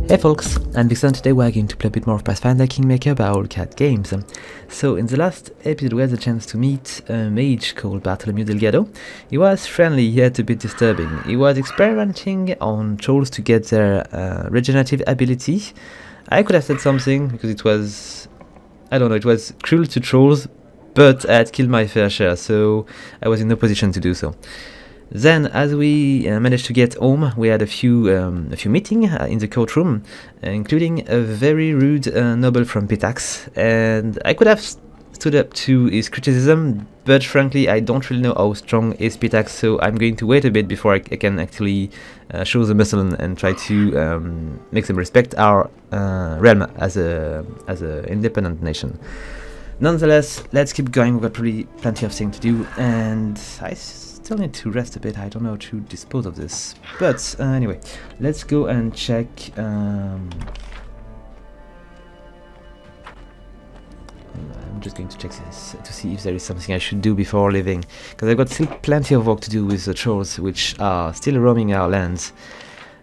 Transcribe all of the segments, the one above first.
Hey folks, I'm Vixen. Today we're going to play a bit more of Pathfinder Kingmaker by Owlcat Games. So in the last episode we had the chance to meet a mage called Bartholomew Delgado. He was friendly yet a bit disturbing. He was experimenting on trolls to get their regenerative ability. I could have said something because it was, I don't know, it was cruel to trolls, but I had killed my fair share, so I was in no position to do so. Then, as we managed to get home, we had a few meetings in the courtroom, including a very rude noble from Pitax, and I could have stood up to his criticism, but frankly I don't really know how strong is Pitax, so I'm going to wait a bit before I can actually show the muscle and try to make them respect our realm as a independent nation. Nonetheless, let's keep going. We've got probably plenty of things to do, and I still need to rest a bit. I don't know how to dispose of this, but anyway, let's go and check. I'm just going to check this to see if there is something I should do before leaving, because I've got still plenty of work to do with the trolls, which are still roaming our lands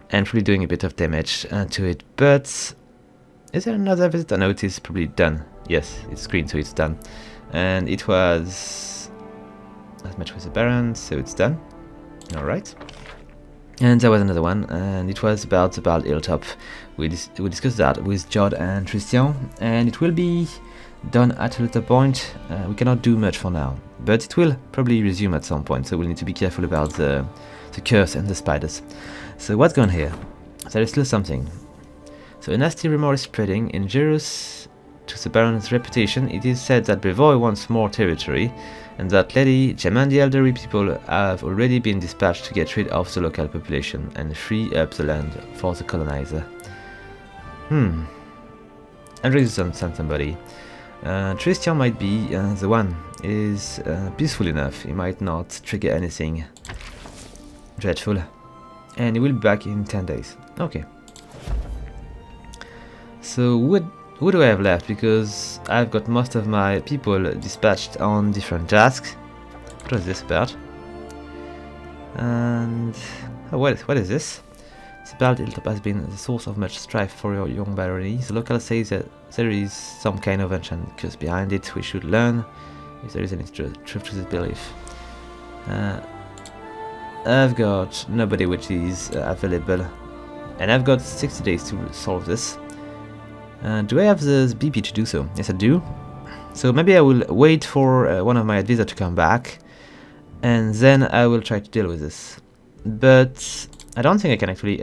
and probably doing a bit of damage to it. But is there another visit? No, it is probably done. Yes, it's green, so it's done, and it was as much with the Baron, so it's done. Alright. And there was another one, and it was about the Bald Hilltop. We discussed that with Jod and Tristan, and it will be done at a later point. We cannot do much for now, but it will probably resume at some point, so we'll need to be careful about the curse and the spiders. So what's going on here? There is still something. So a nasty rumor is spreading in Jerus to the Baron's reputation. It is said that Brevoy wants more territory, and that Lady Jam and the elderly people have already been dispatched to get rid of the local population and free up the land for the colonizer. I'm ready to send somebody. Tristan might be the one. He is peaceful enough. He might not trigger anything dreadful. And he will be back in 10 days. Okay. So who do I have left? Because I've got most of my people dispatched on different tasks. What was this about? And what is this? The Bald Hilltop has been the source of much strife for your young barony. The locals say that there is some kind of ancient curse behind it. We should learn if there is any truth to this belief. I've got nobody which is available, and I've got 60 days to solve this. Do I have the BP to do so? Yes, I do. So maybe I will wait for one of my advisors to come back, and then I will try to deal with this. But I don't think I can actually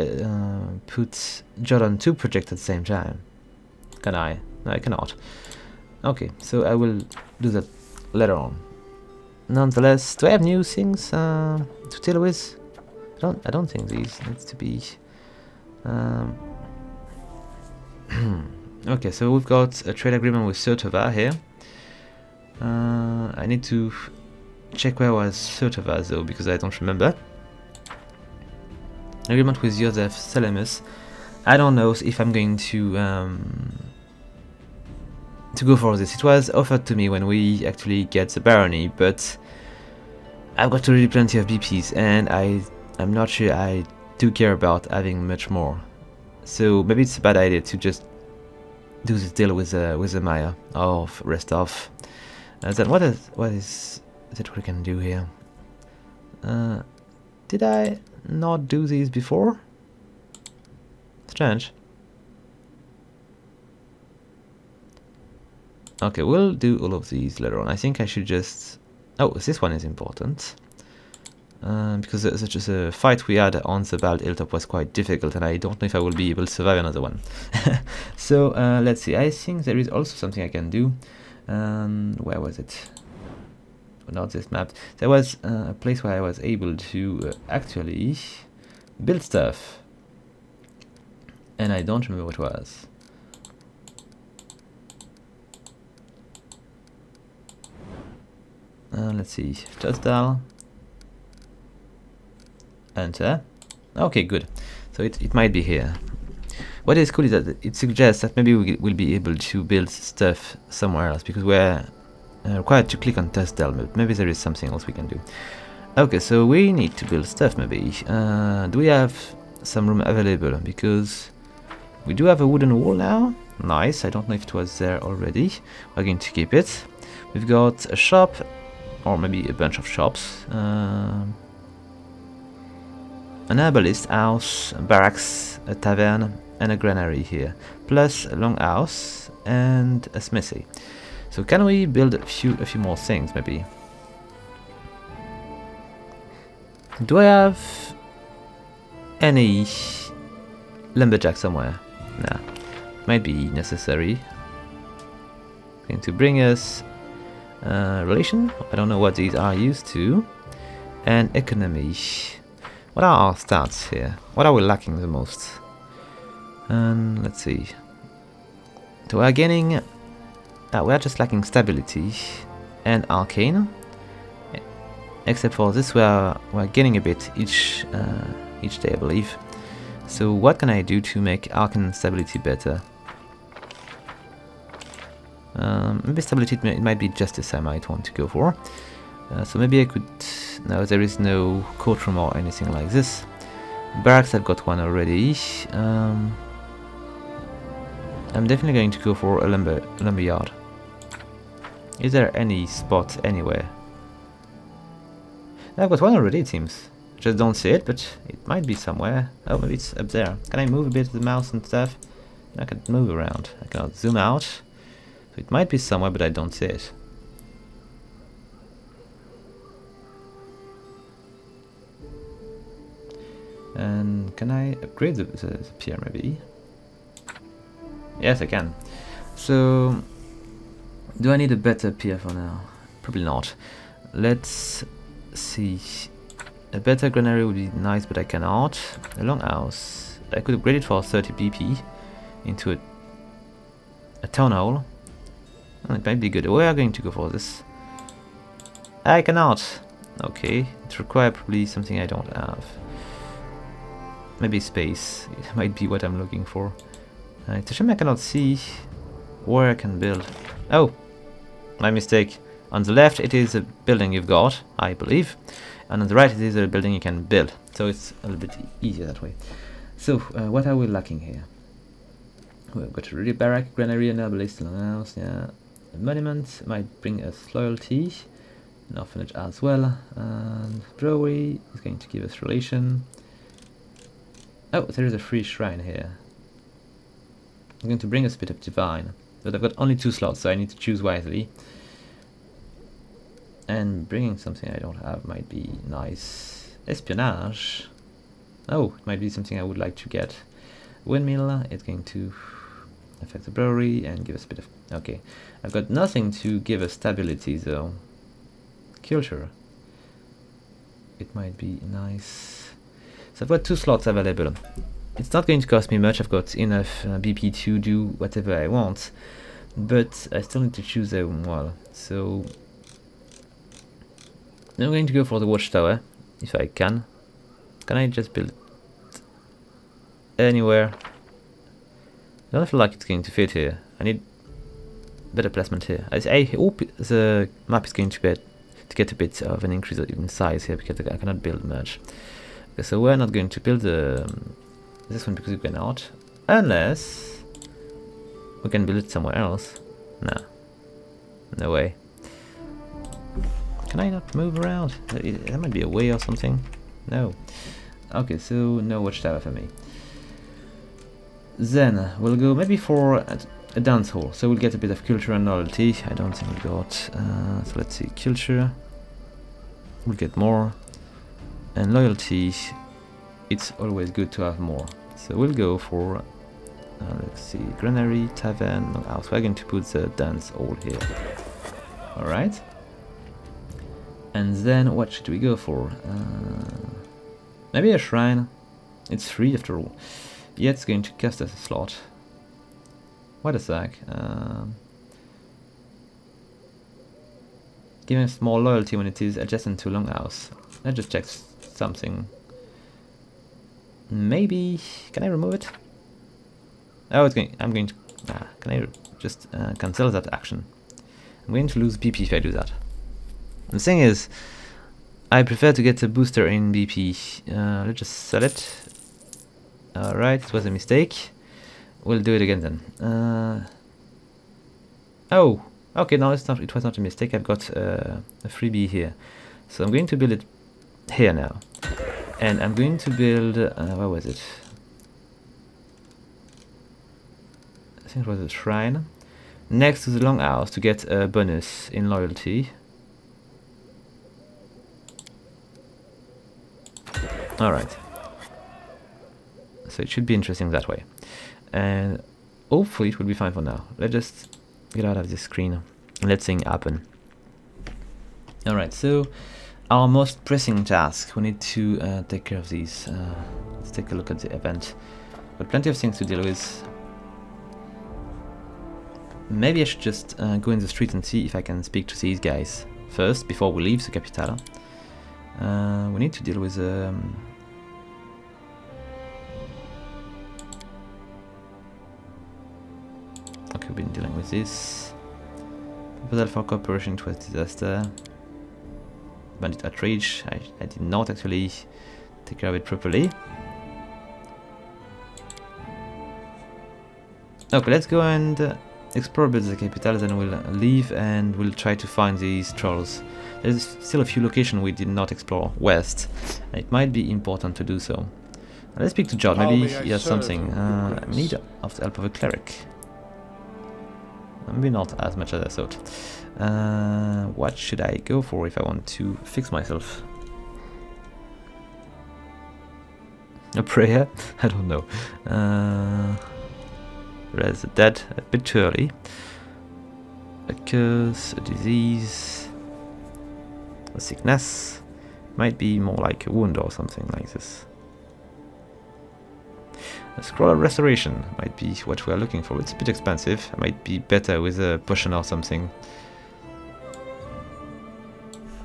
put Jod on 2 projects at the same time. Can I? No, I cannot. Okay, so I will do that later on. Nonetheless, do I have new things to deal with? I don't think these needs to be. Okay, so we've got a trade agreement with Surtova here. I need to check where was Surtova though, because I don't remember. Agreement with Joseph Salamis. I don't know if I'm going to go for this. It was offered to me when we actually get the barony, but I've got already plenty of BPs, and I'm not sure I do care about having much more. So maybe it's a bad idea to just do this deal with the Maya of rest off. Then what is that we can do here? Did I not do these before? Strange. Okay, we'll do all of these later on. I think I should just. Oh, this one is important. Because the fight we had on the Bald Hilltop was quite difficult, and I don't know if I will be able to survive another one. So let's see. I think there is also something I can do. Where was it? Not this map. There was a place where I was able to actually build stuff, and I don't remember what it was. Let's see. Jostdal. Enter. Okay, good. So it might be here. What is cool is that it suggests that maybe we'll be able to build stuff somewhere else, because we're required to click on Jostdal, but maybe there is something else we can do. Okay, so we need to build stuff maybe. Do we have some room available? Because We do have a wooden wall now. Nice. I don't know if it was there already. We're going to keep it. We've got a shop, or maybe a bunch of shops. An herbalist house, a barracks, a tavern, and a granary here. Plus a longhouse and a smithy. So can we build a few more things maybe? Do I have any lumberjack somewhere? Nah, might be necessary. Going to bring us relation. I don't know what these are used to, and economy. What are our stats here? What are we lacking the most? And let's see. So we're gaining. We're just lacking stability and arcane. Except for this, we're gaining a bit each day, I believe. So what can I do to make arcane stability better? Maybe stability, it might be justice I might want to go for. So maybe I could... No, there is no courtroom or anything like this. Barracks, I've got one already. I'm definitely going to go for a lumberyard. Is there any spot anywhere? I've got one already, it seems. Just don't see it, but it might be somewhere. Oh, maybe it's up there. Can I move a bit of the mouse and stuff? I can move around. I cannot zoom out. So it might be somewhere, but I don't see it. And can I upgrade the pier maybe? Yes, I can. So, do I need a better pier for now? Probably not. Let's see. A better granary would be nice, but I cannot. A longhouse. I could upgrade it for 30 BP into a town hall. Oh, it might be good. We are going to go for this. I cannot. Okay, it requires probably something I don't have. Maybe space. It might be what I'm looking for. It's a shame I cannot see where I can build. Oh, my mistake. On the left it is a building you've got, I believe. And on the right it is a building you can build. So it's a little bit easier that way. So, what are we lacking here? We've got a really barrack, granary, and herbalist, longhouse, yeah. A monument might bring us loyalty. An orphanage as well. And brewery is going to give us relation. Oh, there is a free shrine here. I'm going to bring us a bit of divine. But I've got only 2 slots, so I need to choose wisely. And bringing something I don't have might be nice. Espionage. Oh, it might be something I would like to get. Windmill, it's going to affect the brewery and give us a bit of... Okay, I've got nothing to give us stability though. Culture. It might be nice. So I've got 2 slots available. It's not going to cost me much, I've got enough BP to do whatever I want. But I still need to choose them well. So I'm going to go for the watchtower, if I can. Can I just build it anywhere? I don't feel like it's going to fit here. I need better placement here. I hope the map is going to get a bit of an increase in size here, because I cannot build much. Okay, so we're not going to build this one because we cannot, unless we can build it somewhere else. Nah, no way. Can I not move around? There might be a way or something. No. Okay, so no watchtower for me. Then we'll go maybe for a dance hall, so we'll get a bit of culture and loyalty. I don't think we got. So let's see, culture. We'll get more, and loyalty. It's always good to have more. So we'll go for. Let's see, granary, tavern, longhouse. We're going to put the dance hall here. All right. And then what should we go for? Maybe a shrine. It's free after all. Yeah, it's going to cost us a slot. What a sec. Giving us more loyalty when it is adjacent to longhouse. Let's just check something. Maybe... Can I remove it? Oh, it's going... I'm going to... can I just cancel that action? I'm going to lose BP if I do that. The thing is, I prefer to get a booster in BP. Let's just sell it. Alright, it was a mistake. we'll do it again then. Oh, okay, no, it's not. It was not a mistake. I've got a freebie here, so I'm going to build it here now, and I'm going to build. Where was it? I think it was a shrine next to the longhouse to get a bonus in loyalty. All right. So it should be interesting that way, and hopefully it will be fine for now. Let's just get out of this screen and let things happen. Alright, so our most pressing task, we need to take care of these. Let's take a look at the event. Got plenty of things to deal with. Maybe I should just go in the street and see if I can speak to these guys first before we leave the capital. We need to deal with okay, we've been dealing with this. Proposal for cooperation, it was disaster. Bandit outrage, I did not actually take care of it properly. Okay, let's go and explore a bit the capital, then we'll leave and we'll try to find these trolls. There's still a few locations we did not explore west, and it might be important to do so. Let's speak to John, maybe he has something. I need of the help of a cleric. Maybe not as much as I thought. What should I go for if I want to fix myself? A prayer? I don't know. Raise the dead, a bit too early. A curse, a disease, a sickness. Might be more like a wound or something like this. A scroll of restoration might be what we are looking for. It's a bit expensive. It might be better with a potion or something.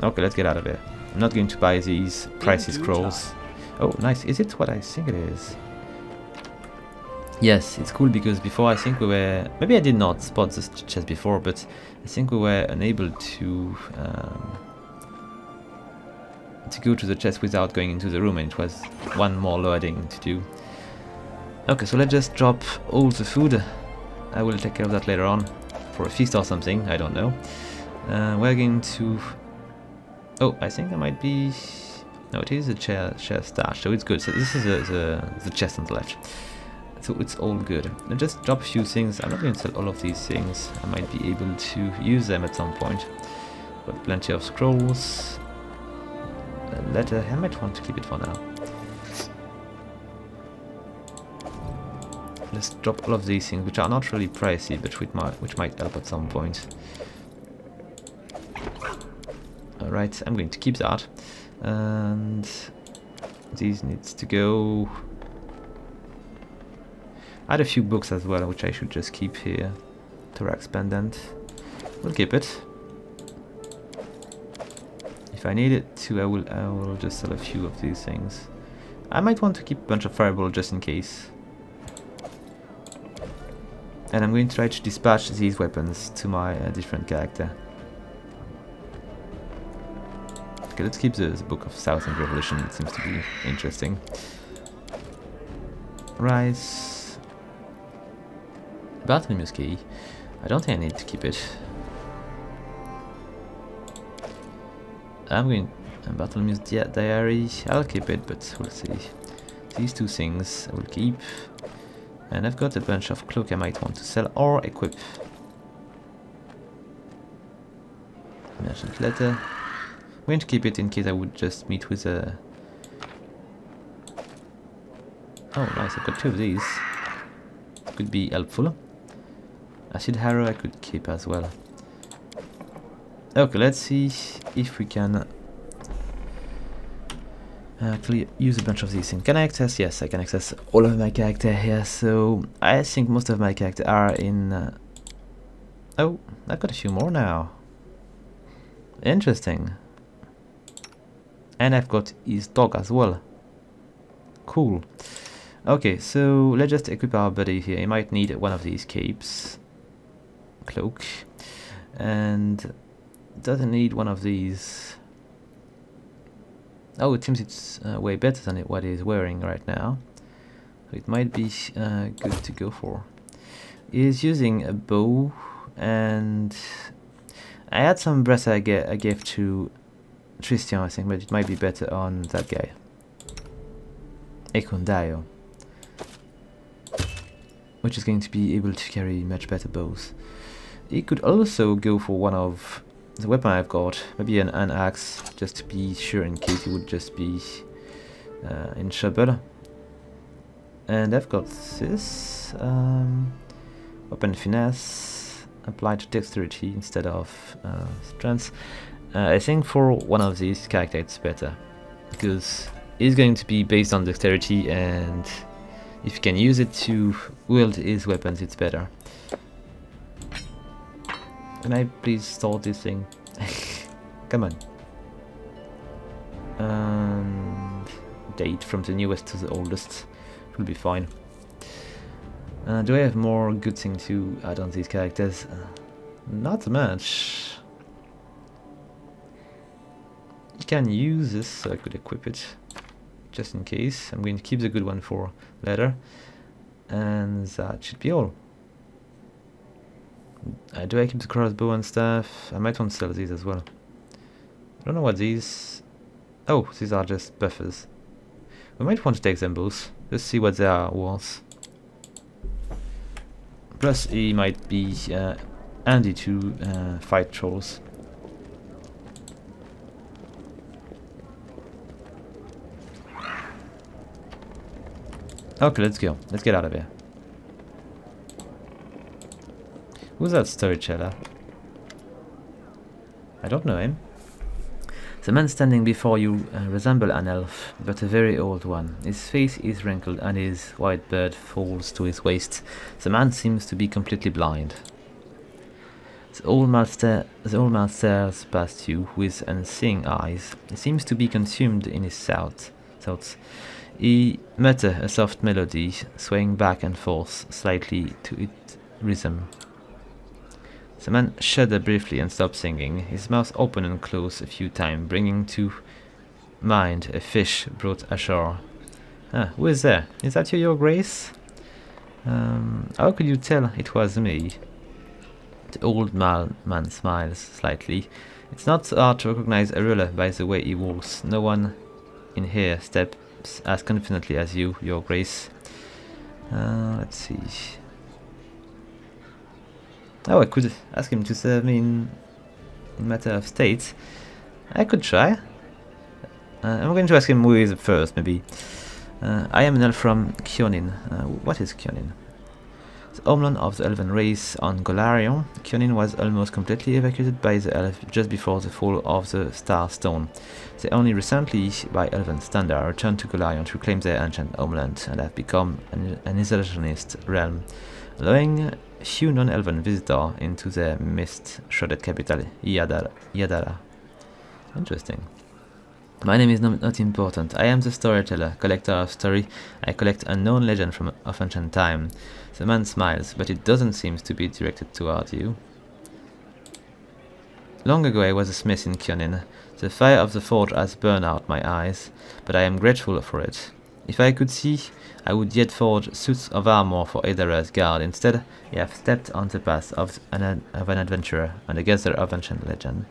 Okay, let's get out of here. I'm not going to buy these pricey scrolls. Oh, nice. Is it what I think it is? Yes, it's cool because before I think we were... Maybe I did not spot this chest before, but I think we were unable to go to the chest without going into the room, and it was one more loading to do. Okay, so let's just drop all the food. I will take care of that later on for a feast or something, I don't know. We're going to... Oh, I think there might be... No, it is a chair stash, so it's good. So this is the chest on the left. So it's all good. I'll just drop a few things. I'm not going to sell all of these things. I might be able to use them at some point. Got plenty of scrolls. A letter. I might want to keep it for now. Let's drop all of these things, which are not really pricey, but which might help at some point. Alright, I'm going to keep that. And these needs to go. I had a few books as well, which I should just keep here. Thorax pendant. We'll keep it. If I need it to, I will just sell a few of these things. I might want to keep a bunch of fireball just in case. And I'm going to try to dispatch these weapons to my different character. Okay, let's keep the Book of Southern Revolution. It seems to be interesting. Rice. Bartholomew's Key. I don't think I need to keep it. I'm going... Bartholomew's Diary. I'll keep it, but we'll see. These two things I will keep. And I've got a bunch of cloak I might want to sell or equip. Merchant letter. I'm going to keep it in case I would just meet with a... Oh nice, I've got two of these. Could be helpful. Acid arrow I could keep as well. Okay, let's see if we can actually use a bunch of these things. Can I access? Yes, I can access all of my character here. So I think most of my characters are in... Oh, I've got a few more now. Interesting. And I've got his dog as well. Cool. Okay, so let's just equip our buddy here. He might need one of these capes. Cloak. And doesn't need one of these. Oh, it seems it's way better than what he's wearing right now. it might be good to go for. He's using a bow, and I had some breath I gave to Tristan, I think, but it might be better on that guy. Ekondayo, which is going to be able to carry much better bows. He could also go for one of the weapon I've got, maybe an axe, just to be sure in case he would just be in trouble. And I've got this weapon finesse applied to dexterity instead of strength. I think for one of these characters it's better, because it's going to be based on dexterity, and if you can use it to wield his weapons, it's better. Can I please start this thing? Come on. And date from the newest to the oldest will be fine. Do I have more good thing to add on these characters? Not much. You can use this, so I could equip it just in case. I'm going to keep the good one for later, and that should be all. Do I keep the crossbow and stuff? I might want to sell these as well. I don't know what these... Oh, these are just buffers. We might want to take them both. Let's see what they are worth. Plus, he might be handy to fight trolls. Okay, let's go. Let's get out of here. Who's that storyteller? I don't know him. The man standing before you resembles an elf, but a very old one. His face is wrinkled and his white beard falls to his waist. The man seems to be completely blind. The old man stares past you with unseeing eyes. He seems to be consumed in his thoughts. He mutters a soft melody, swaying back and forth slightly to its rhythm. The man shuddered briefly and stopped singing. His mouth opened and closed a few times, bringing to mind a fish brought ashore. Ah, who is there? Is that you, Your Grace? How could you tell it was me? The old man smiles slightly. It's not hard to recognize a ruler by the way he walks. No one in here steps as confidently as you, Your Grace. Let's see. Oh, I could ask him to serve me in matter of state. I could try. I'm going to ask him who is first, maybe. I am an elf from Kionin. What is Kionin? The homeland of the elven race on Golarion. Kionin was almost completely evacuated by the elf just before the fall of the Star Stone. They only recently, by elven standard, returned to Golarion to reclaim their ancient homeland and have become an isolationist realm, allowing few non-elven visitors into their mist-shrouded capital, Yadara. Interesting. My name is not important. I am the storyteller, collector of story. I collect unknown legend from of ancient time. The man smiles, but it doesn't seem to be directed toward you. Long ago I was a smith in Kionin. The fire of the forge has burned out my eyes, but I am grateful for it. If I could see, I would yet forge suits of armor for Adara's guard. Instead, I have stepped on the path of an adventurer and a gatherer of ancient legend.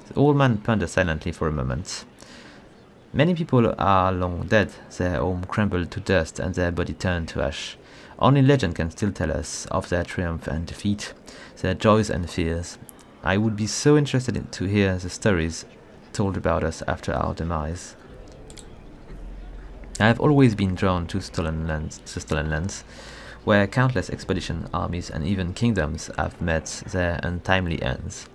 The old man pondered silently for a moment. Many people are long dead, their home crumbled to dust and their body turned to ash. Only legend can still tell us of their triumph and defeat, their joys and fears. I would be so interested to hear the stories told about us after our demise. I have always been drawn to stolen lands, where countless expedition armies and even kingdoms have met their untimely ends.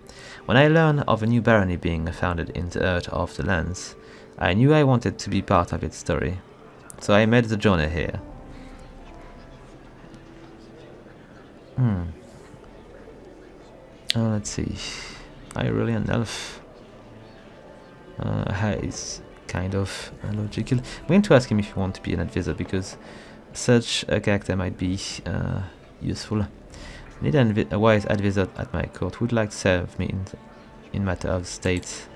When I learned of a new barony being founded in the earth of the lands, I knew I wanted to be part of its story, so I made the journey here. Let's see. Are you really an elf? It's kind of logical. I'm going to ask him if you want to be an advisor, because such a character might be useful. I need a wise advisor at my court who would like to serve me in matter of state.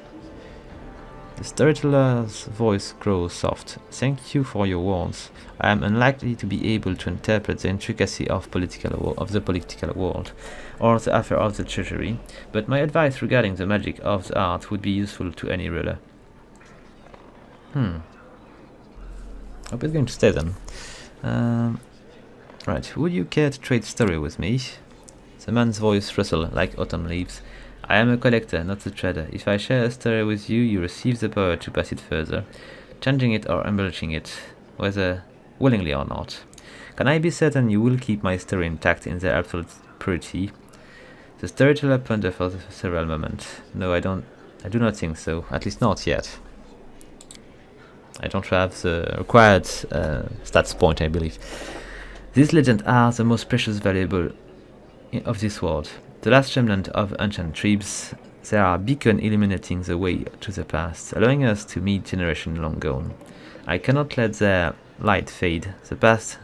The storyteller's voice grows soft. Thank you for your warns. I am unlikely to be able to interpret the intricacy of the political world, or the affair of the treasury, but my advice regarding the magic of the art would be useful to any ruler. Hope it's going to stay then. Right, would you care to trade story with me? The man's voice rustled like autumn leaves. I am a collector, not a trader. If I share a story with you, you receive the power to pass it further, changing it or embellishing it, whether willingly or not. Can I be certain you will keep my story intact in their absolute purity? The storyteller pondered for several moments. No, I do not think so. At least not yet. I don't have the required stats point, I believe. These legends are the most precious valuable of this world. The last remnant of ancient tribes, they are a beacon illuminating the way to the past, allowing us to meet generations long gone. I cannot let their light fade. The past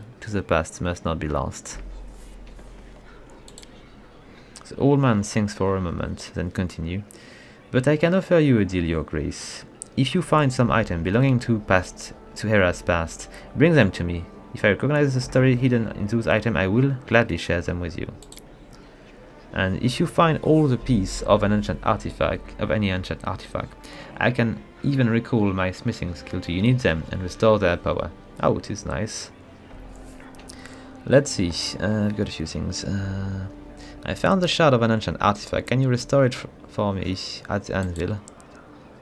must not be lost. The old man thinks for a moment, then continue. But I can offer you a deal, your grace. If you find some item belonging to eras past, bring them to me. If I recognize the story hidden in those items, I will gladly share them with you. And if you find all the pieces of any ancient artifact, I can even recall my smithing skill to unite them and restore their power. Oh, it is nice. Let's see, I've got a few things. I found the shard of an ancient artifact. Can you restore it for me at the anvil?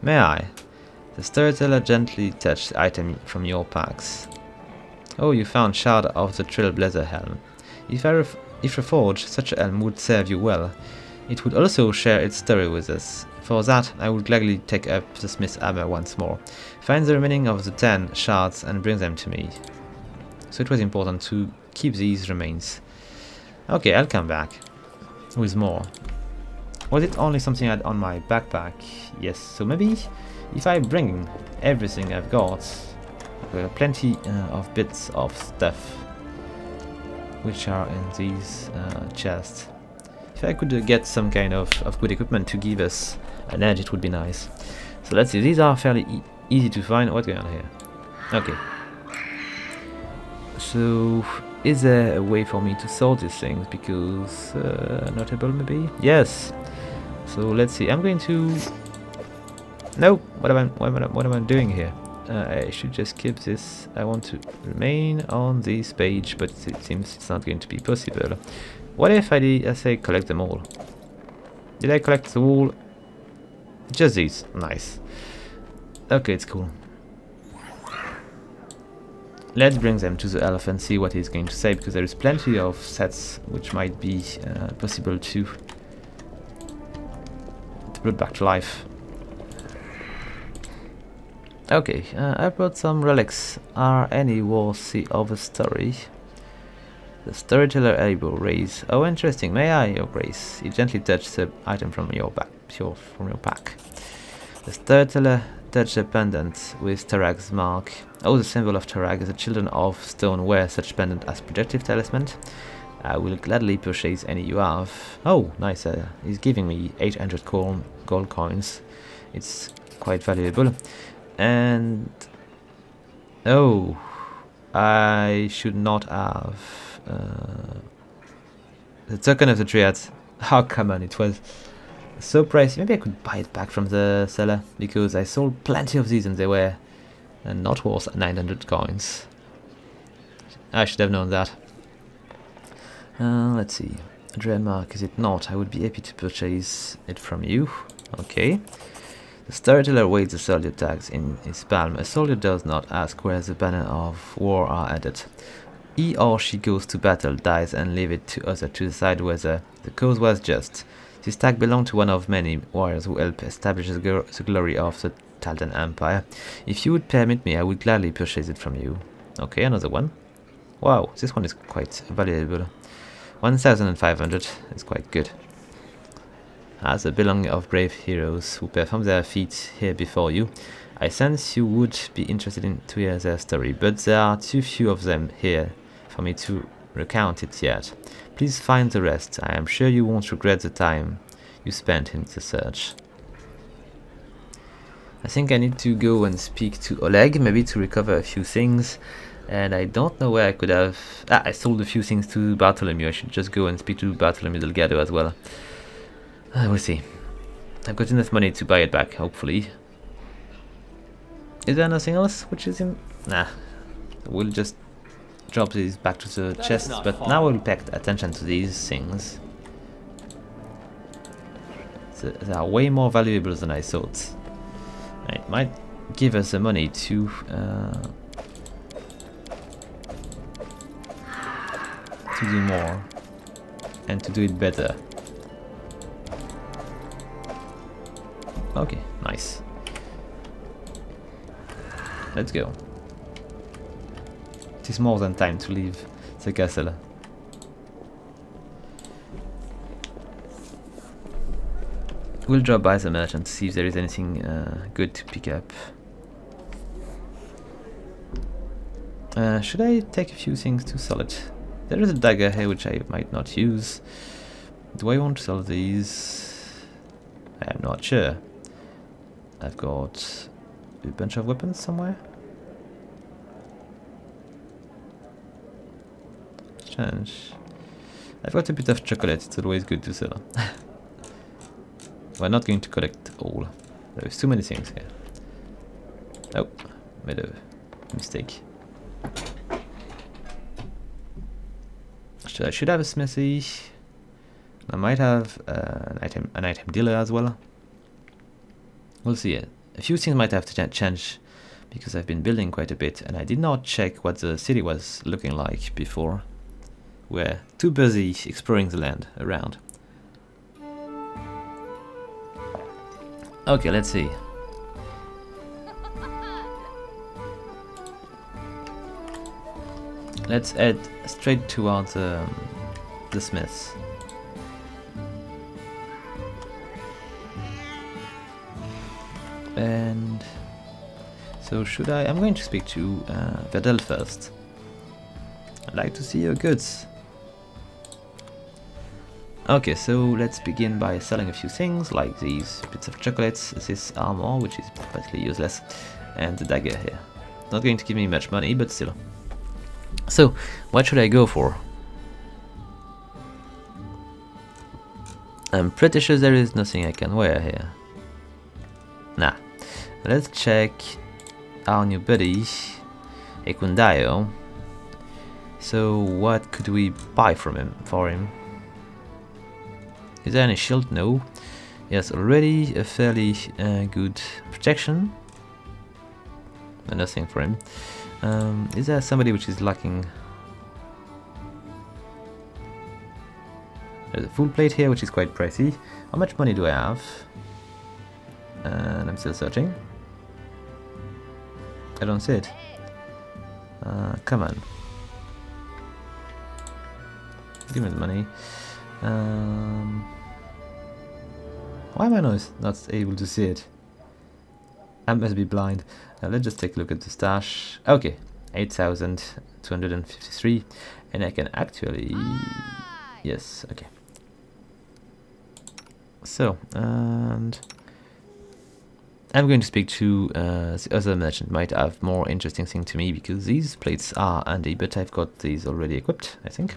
May I? The storyteller gently touched the item from your packs. Oh, you found shard of the Trailblazer helm. If reforged, such a helm would serve you well. It would also share its story with us. For that, I would gladly take up the smith's armor once more. Find the remaining of the 10 shards and bring them to me. So it was important to keep these remains. Okay, I'll come back with more. Was it only something I had on my backpack? Yes, so maybe if I bring everything I've got, plenty of bits of stuff which are in these chests. If I could get some kind of good equipment to give us an edge, it would be nice. So let's see, these are fairly easy to find. What's going on here? Okay. So, is there a way for me to sort these things? Because, notable maybe? Yes! So let's see, I'm going to... No! What am I doing here? I should just keep this. I want to remain on this page, but it seems it's not going to be possible. What if I say collect them all? Did I collect the all? Just these. Nice. Okay, it's cool. Let's bring them to the elf and see what he's going to say, because there is plenty of sets which might be possible to put back to life. Okay, I brought some relics. Are any worthy of a story? The storyteller elbow raise. Oh, interesting. May I, your grace? He gently touched the item from your pack. The storyteller touched the pendant with Tarag's mark. Oh, the symbol of Tarag. The children of stone wear such pendant as protective talisman. I will gladly purchase any you have. Oh, nice. He's giving me 800 gold coins. It's quite valuable. And oh, I should not have the token of the triad. Oh, come on, it was so pricey. Maybe I could buy it back from the seller, because I sold plenty of these and they were not worth 900 coins. I should have known that. Let's see, Dreadmark, is it not? I would be happy to purchase it from you. Okay. The storyteller weighs the soldier tags in his palm. A soldier does not ask where the banner of war are added. He or she goes to battle, dies, and leave it to others to decide whether the cause was just. This tag belonged to one of many warriors who helped establish the glory of the Taldan Empire. If you would permit me, I would gladly purchase it from you. Okay, another one. Wow, this one is quite valuable. 1,500, it's quite good. As a belonging of brave heroes who perform their feats here before you, I sense you would be interested in to hear their story, but there are too few of them here for me to recount it yet. Please find the rest. I am sure you won't regret the time you spent in the search. I think I need to go and speak to Oleg, maybe to recover a few things. And I don't know where I could have... Ah, I sold a few things to Bartholomew. I should just go and speak to Bartholomew Delgado as well. We'll see. I've got enough money to buy it back, hopefully. Is there nothing else which is in... Nah. We'll just drop these back to the chest, but now we'll pay attention to these things. They are way more valuable than I thought. It might give us the money to do more and to do it better. Okay, nice. Let's go. It is more than time to leave the castle. We'll drop by the merchant to see if there is anything good to pick up. Should I take a few things to sell it? There is a dagger here which I might not use. Do I want to sell these? I am not sure. I've got a bunch of weapons somewhere. Change. I've got a bit of chocolate, it's always good to sell. We're not going to collect all. There's too many things here. Oh, made a mistake. I should have a smithy. I might have an item dealer as well. We'll see. A few things might have to change because I've been building quite a bit, and I did not check what the city was looking like before. We're too busy exploring the land around. Okay, let's see. Let's head straight towards the smiths. And so should I? I'm going to speak to Verdel first. I'd like to see your goods. Okay, so let's begin by selling a few things, like these bits of chocolates, this armor, which is basically useless, and the dagger here. Not going to give me much money, but still. So, what should I go for? I'm pretty sure there is nothing I can wear here. Nah. Let's check our new buddy, Ekundayo. So, what could we buy from him? Is there any shield? No. Yes, already a fairly good protection. But nothing for him. Is there somebody which is lacking? There's a full plate here which is quite pricey. How much money do I have? And I'm still searching. I don't see it. Come on. Give me the money. Why am I not able to see it? I must be blind. Let's just take a look at the stash. Okay, 8,253, and I can actually... Yes, okay. So, and I'm going to speak to the other merchant. Might have more interesting thing to me, because these plates are handy, but I've got these already equipped, I think.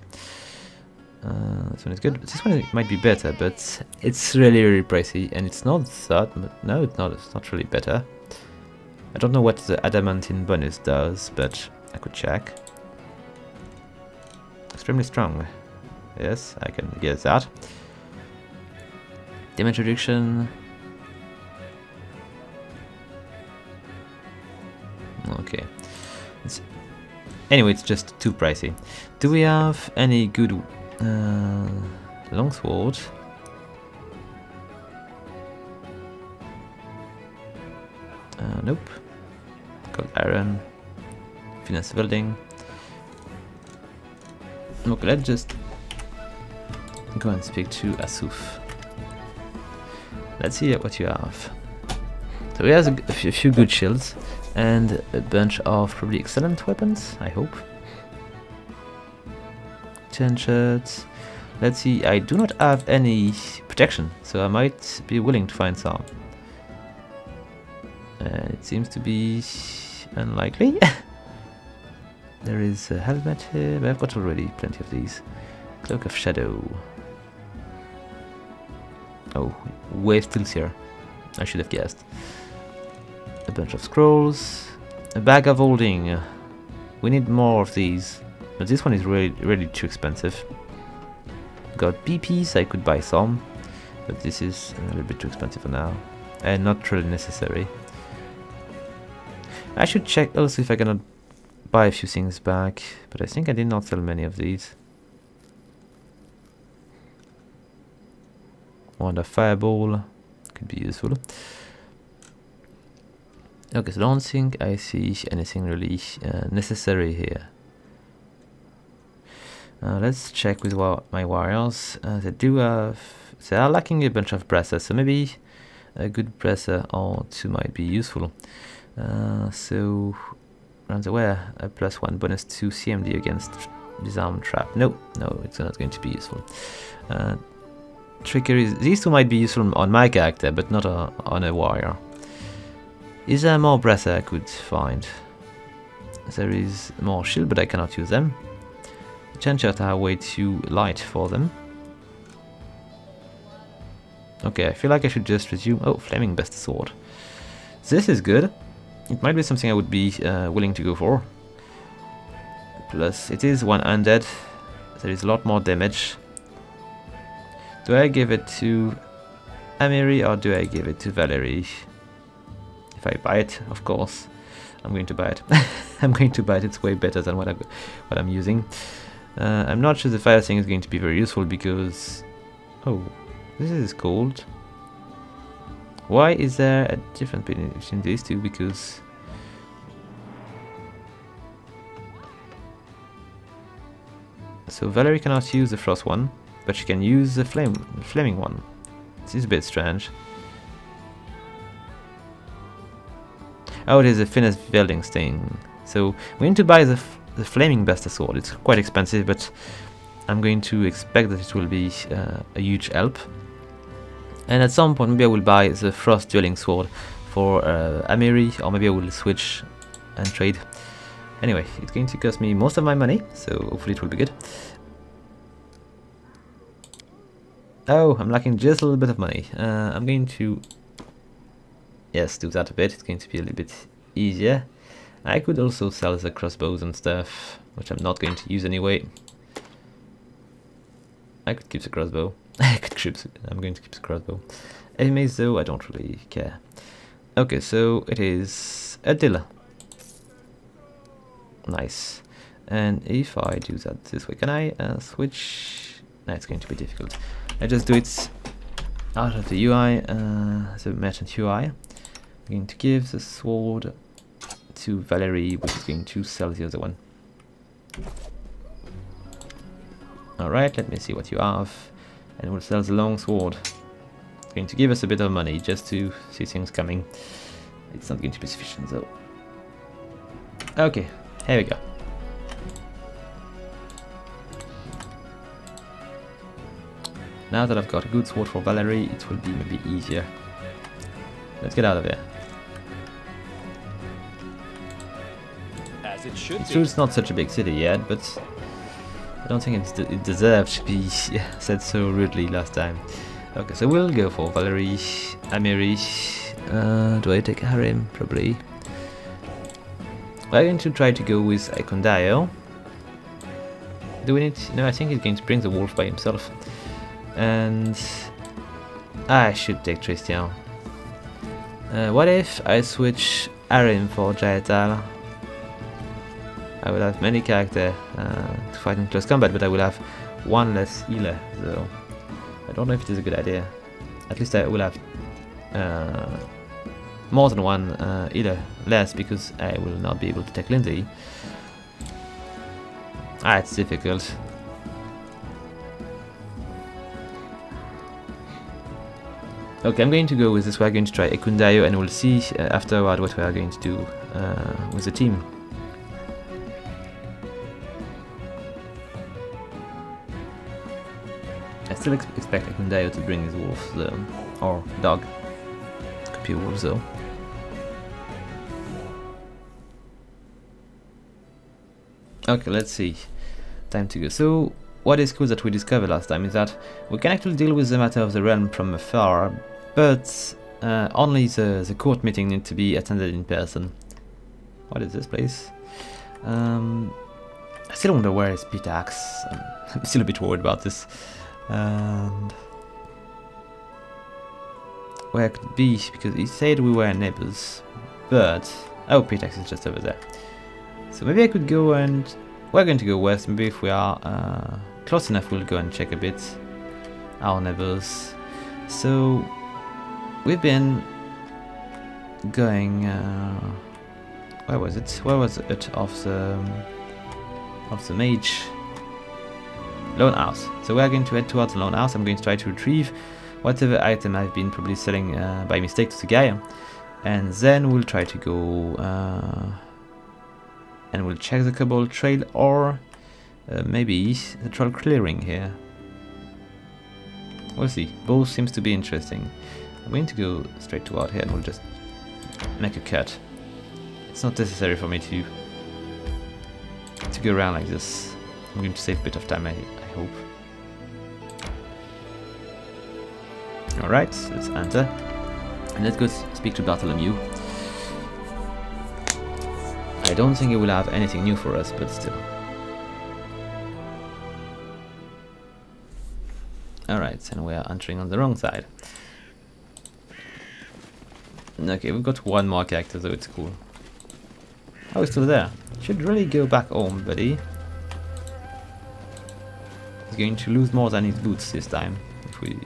This one is good. This one might be better, but it's really, really pricey, and it's not that. No, it's not. It's not really better. I don't know what the adamantine bonus does, but I could check. Extremely strong. Yes, I can guess that. Damage reduction. Okay. Anyway, it's just too pricey. Do we have any good longsword? Nope. Gold iron. Finesse welding. Okay, let's just go and speak to Asuf. Let's see what you have. So he has a few good shields and a bunch of probably excellent weapons, I hope. 10 shirts. Let's see, I do not have any protection, so I might be willing to find some. And it seems to be unlikely. There is a helmet here, but I've got already plenty of these. Cloak of Shadow. Oh, way still here. I should have guessed. A bunch of scrolls. A bag of holding. We need more of these. But this one is really too expensive. Got BPs, I could buy some. But this is a little bit too expensive for now. And not really necessary. I should check also if I cannot buy a few things back. But I think I did not sell many of these. Wonder Fireball. Could be useful. Okay, so I don't think I see anything really necessary here. Let's check with my warriors. They are lacking a bunch of bracers, so maybe a good bracer or two might be useful. So, Ransomware, a +1 bonus to CMD against disarm trap. No, it's not going to be useful. Trickery, these two might be useful on my character, but not on a warrior. Is there more bracer I could find? There is more shield, but I cannot use them. Chanchers are way too light for them. Okay, I feel like I should just resume. Oh, Flaming Best Sword. This is good. It might be something I would be willing to go for. Plus, it is one undead. There is a lot more damage. Do I give it to Amiri or do I give it to Valerie? If I buy it, of course, I'm going to buy it. I'm going to buy it. It's way better than what I'm using. I'm not sure the fire thing is going to be very useful because... Oh, this is cold. Why is there a difference between these two? Because... So Valerie cannot use the frost one, but she can use the flaming one. This is a bit strange. Oh, it is a Finesse Velding thing. So we need to buy the Flaming Best Sword. It's quite expensive, but I'm going to expect that it will be a huge help. And at some point, maybe I will buy the Frost Dwelling Sword for Amiri, or maybe I will switch and trade. Anyway, it's going to cost me most of my money, so hopefully it will be good. Oh, I'm lacking just a little bit of money. I'm going to... Yes, do that a bit. It's going to be a little bit easier. I could also sell the crossbows and stuff, which I'm not going to use anyway. I could keep the crossbow. I'm going to keep the crossbow. Heavy mace though, I don't really care. Okay, so it is a deal. Nice. And if I do that this way, can I switch? No, it's going to be difficult. I just do it out of the UI, the merchant UI. I'm going to give the sword to Valerie, which is going to sell the other one. Alright, let me see what you have. And we'll sell the long sword. It's going to give us a bit of money just to see things coming. It's not going to be sufficient though. Okay, here we go. Now that I've got a good sword for Valerie, it will be maybe easier. Let's get out of here. As it should It's true it's not such a big city yet, but I don't think it deserves to be said so rudely last time. Okay, so we'll go for Valerie, Amiri. Do I take Harim? Probably. We're going to try to go with Icondio. Do we need... No, I think he's going to bring the wolf by himself. And... I should take Tristian. What if I switch Harim for Jaetal? I will have many characters to fight in close combat, but I will have one less healer, so I don't know if it is a good idea. At least I will have more than one healer less, because I will not be able to take Lindsay. Ah, it's difficult. Okay, I'm going to go with this. We're going to try Ekundayo, and we'll see afterward what we are going to do with the team. I still expect Ekundayo to bring his wolves, though. Or dog. Could be wolves, though. Okay, let's see. Time to go. So, what is cool that we discovered last time is that we can actually deal with the matter of the realm from afar, but only the court meeting needs to be attended in person. What is this place? I still wonder where is Pitax. I'm still a bit worried about this. And where could it be? Because he said we were neighbors, but oh, Pitax is just over there. So maybe I could go and we're going to go west. Maybe if we are close enough, we'll go and check a bit our neighbors. So we've been going. Where was it? Where was it of the mage? Lone House. So we are going to head towards the Lone House. I'm going to try to retrieve whatever item I've been probably selling by mistake to the guy, and then we'll try to go and we'll check the Cobalt Trail, or maybe the troll clearing here. We'll see. Both seems to be interesting. I'm going to go straight toward here and we'll just make a cut. It's not necessary for me to go around like this. I'm going to save a bit of time, I hope. Alright, let's enter. And let's go speak to Bartholomew. I don't think he will have anything new for us, but still. Alright, and we are entering on the wrong side. Okay, we've got one more character, so it's cool. Oh, he's still there. Should really go back home, buddy. He's going to lose more than his boots this time,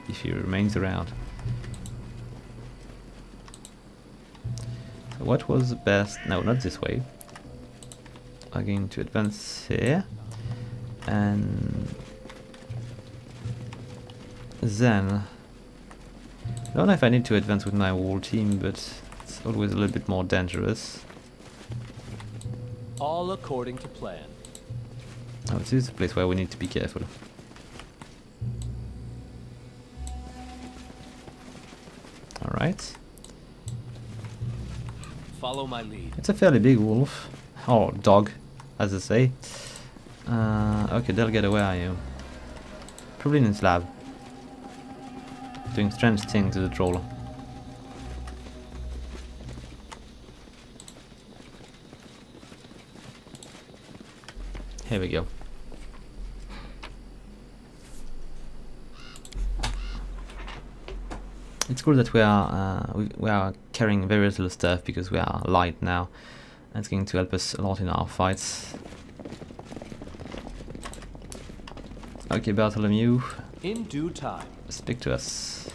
if he remains around. So what was the best? No, not this way. I'm going to advance here, and then I don't know if I need to advance with my whole team, but it's always a little bit more dangerous. All according to plan. Oh, this is a place where we need to be careful. Alright. Follow my lead. It's a fairly big wolf. Or dog, as they say. Okay, Delgado, where are you? Probably in his lab. Doing strange things to the troll. Here we go. It's cool that we are carrying very little stuff because we are light now. And it's going to help us a lot in our fights. Okay, Bartholomew. In due time. Speak to us.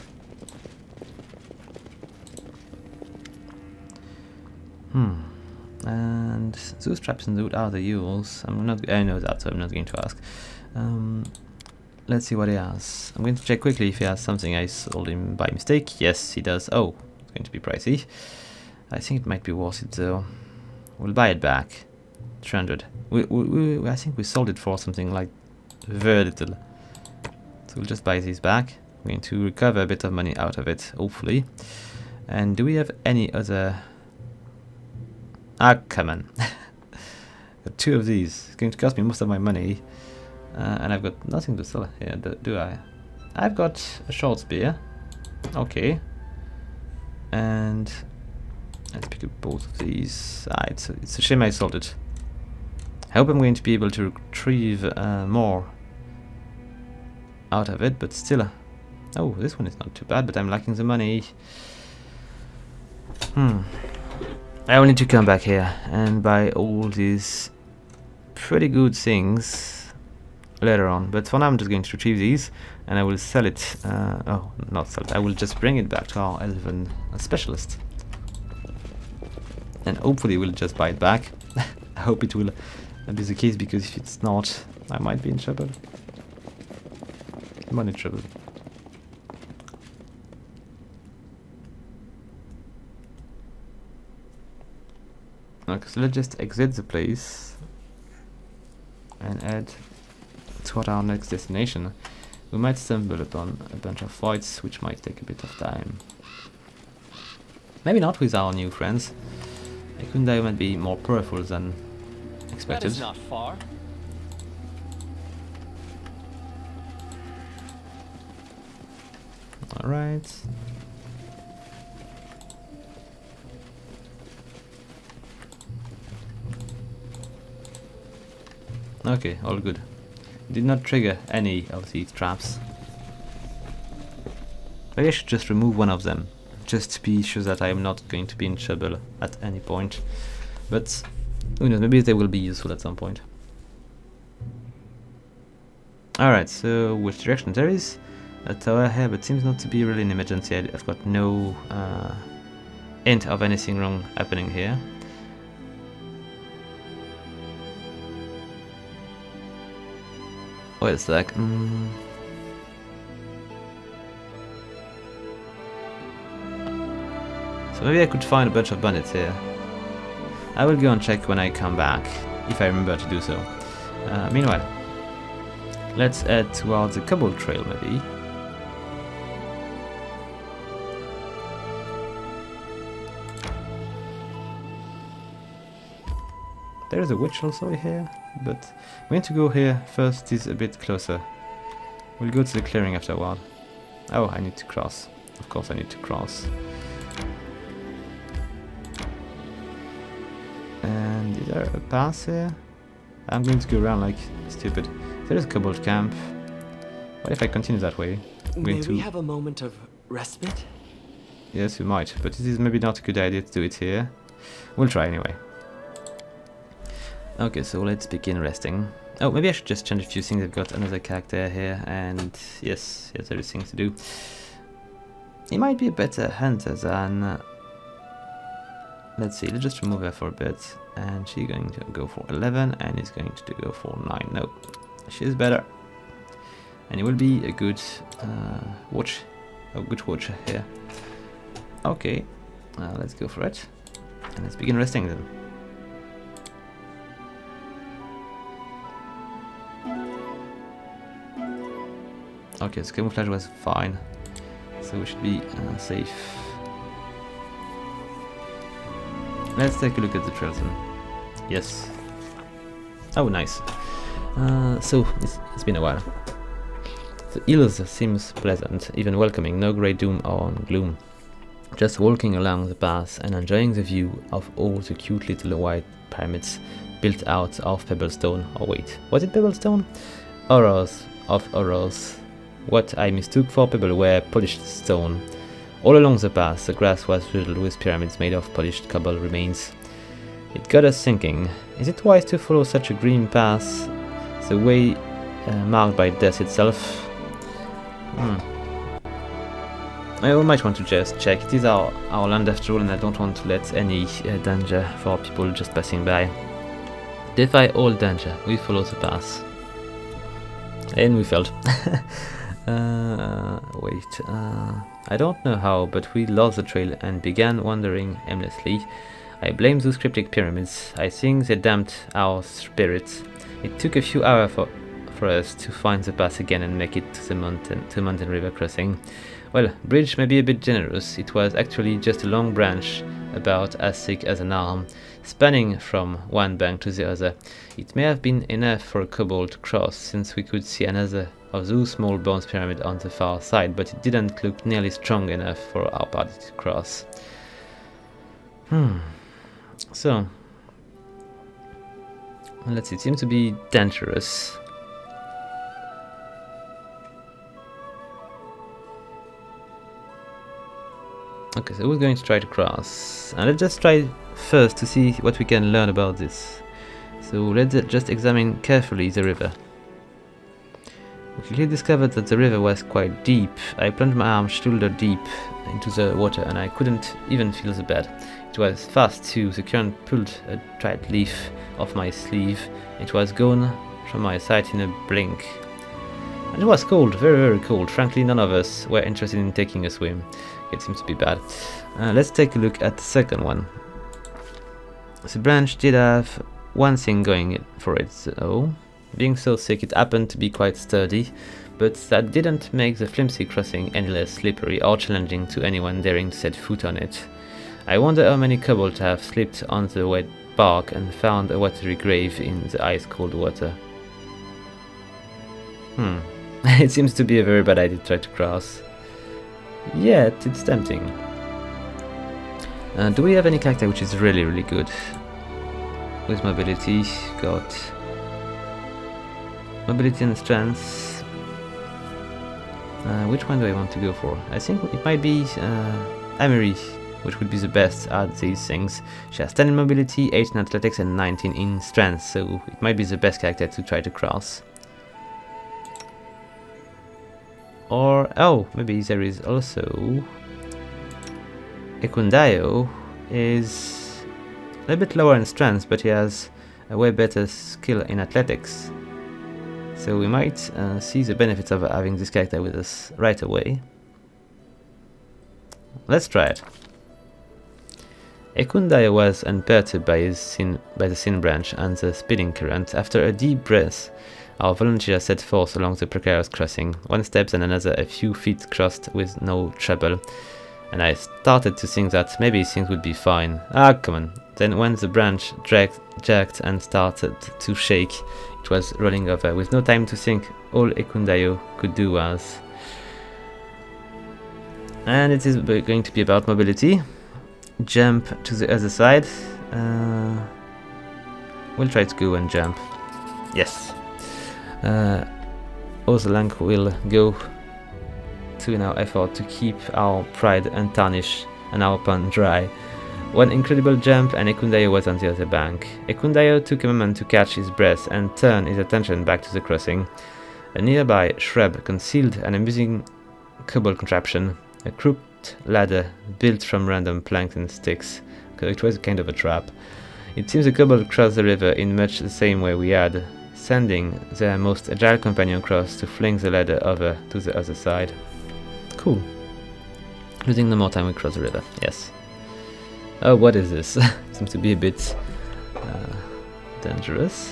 And those traps in the wood are the Yules. I know that, so I'm not going to ask. Let's see what he has. I'm going to check quickly if he has something I sold him by mistake. Yes, he does. Oh, it's going to be pricey. I think it might be worth it though. We'll buy it back. 300. I think we sold it for something like very little. So we'll just buy these back. We're going to recover a bit of money out of it, hopefully. And do we have any other... Ah, come on. Two of these. It's going to cost me most of my money. And I've got nothing to sell here, do I? I've got a short spear. Okay. And let's pick up both of these. It's a shame I sold it. I hope I'm going to be able to retrieve more out of it, but still. Oh, this one is not too bad, but I'm lacking the money. I will need to come back here and buy all these pretty good things later on. But for now, I'm just going to retrieve these, and I will sell it. Oh, not sell it. I will just bring it back to our elven specialist, and hopefully we'll just buy it back. I hope it will be the case, because if it's not, I might be in trouble. Money trouble. Okay, so let's just exit the place and head toward our next destination. We might stumble upon a bunch of fights, which might take a bit of time. Maybe not with our new friends. Ekunda might be more powerful than That expected. is not far. Alright. Okay, all good. Did not trigger any of these traps. Maybe I should just remove one of them, just to be sure that I am not going to be in trouble at any point. But who knows, maybe they will be useful at some point. Alright, so which direction? There is a tower here, but seems not to be really an emergency. I've got no hint of anything wrong happening here. Wait a sec. So maybe I could find a bunch of bandits here. I will go and check when I come back, if I remember to do so. Meanwhile, let's head towards the Cobalt Trail, maybe. There is a witch also here, but I'm going to go here first. Is a bit closer. We'll go to the clearing after a while. Oh, I need to cross. Of course I need to cross. And is there a pass here? I'm going to go around like stupid. There is a Cobalt camp. What if I continue that way? May we have a moment of respite? Yes, you might, but it is maybe not a good idea to do it here. We'll try anyway. Okay, so let's begin resting. Oh, maybe I should just change a few things. I've got another character here, and yes, there is things to do. He might be a better hunter than... let's see, let's just remove her for a bit. And she's going to go for 11, and he's going to go for 9. No, she's better. And he will be a good watcher here. Okay, let's go for it. And let's begin resting then. Okay, so camouflage was fine, so we should be safe. Let's take a look at the trails then. Yes. Oh, nice. So, it's been a while. The hills seems pleasant, even welcoming, no grey doom or gloom. Just walking along the path and enjoying the view of all the cute little white pyramids built out of pebblestone. Oh wait, was it pebblestone? Horrors of horrors. What I mistook for pebble were polished stone. All along the path, the grass was riddled with pyramids made of polished cobble remains. It got us thinking, is it wise to follow such a green path, the way marked by death itself? I might want to just check. It is our land after all, and I don't want to let any danger for people just passing by. Defy all danger, we follow the path. And we failed. Wait, I don't know how, but we lost the trail and began wandering aimlessly. I blame those cryptic pyramids. I think they damped our spirits. It took a few hours for us to find the path again and make it to the mountain river crossing. Well, bridge may be a bit generous. It was actually just a long branch, about as thick as an arm, spanning from one bank to the other. It may have been enough for a kobold to cross, since we could see another of those small bones pyramid on the far side, but it didn't look nearly strong enough for our party to cross. So, let's see, it seems to be dangerous. Okay, so we're going to try to cross, and let's just try first to see what we can learn about this. So let's just examine carefully the river. We quickly discovered that the river was quite deep. I plunged my arm shoulder deep into the water and I couldn't even feel the bed. It was fast too. The current pulled a dried leaf off my sleeve. It was gone from my sight in a blink. And it was cold, very, very cold. Frankly, none of us were interested in taking a swim. It seems to be bad. Let's take a look at the second one. The branch did have one thing going for it, though. Being so thick, it happened to be quite sturdy, but that didn't make the flimsy crossing any less slippery or challenging to anyone daring to set foot on it. I wonder how many kobolds have slipped on the wet bark and found a watery grave in the ice-cold water. It seems to be a very bad idea to try to cross. Yet, it's tempting. Do we have any character which is really, really good? With mobility, got mobility and strength. Which one do I want to go for? I think it might be Amery, which would be the best at these things. She has 10 in mobility, 8 in athletics and 19 in strength, so it might be the best character to try to cross. Or, oh, maybe there is also Ekundayo is a little bit lower in strength, but he has a way better skill in athletics. So we might see the benefits of having this character with us right away. Let's try it. Ekundayo was unperturbed by the Sin Branch and the speeding current. After a deep breath, our volunteer set forth along the precarious crossing. One step and another, a few feet crossed with no trouble. And I started to think that maybe things would be fine. Ah, come on. Then when the branch jerked and started to shake, it was rolling over. With no time to think, all Ekundayo could do was... And it is going to be about mobility. Jump to the other side. We'll try to go and jump. Yes. Oselank will go in our effort to keep our pride untarnished and our pond dry. One incredible jump and Ekundayo was on the other bank. Ekundayo took a moment to catch his breath and turn his attention back to the crossing. A nearby shrub concealed an amusing cobble contraption, a crooked ladder built from random planks and sticks. It was kind of a trap. It seems the kobold crossed the river in much the same way we had, sending their most agile companion across to fling the ladder over to the other side. Cool. Losing no more time we cross the river, yes. Oh, what is this? Seems to be a bit dangerous.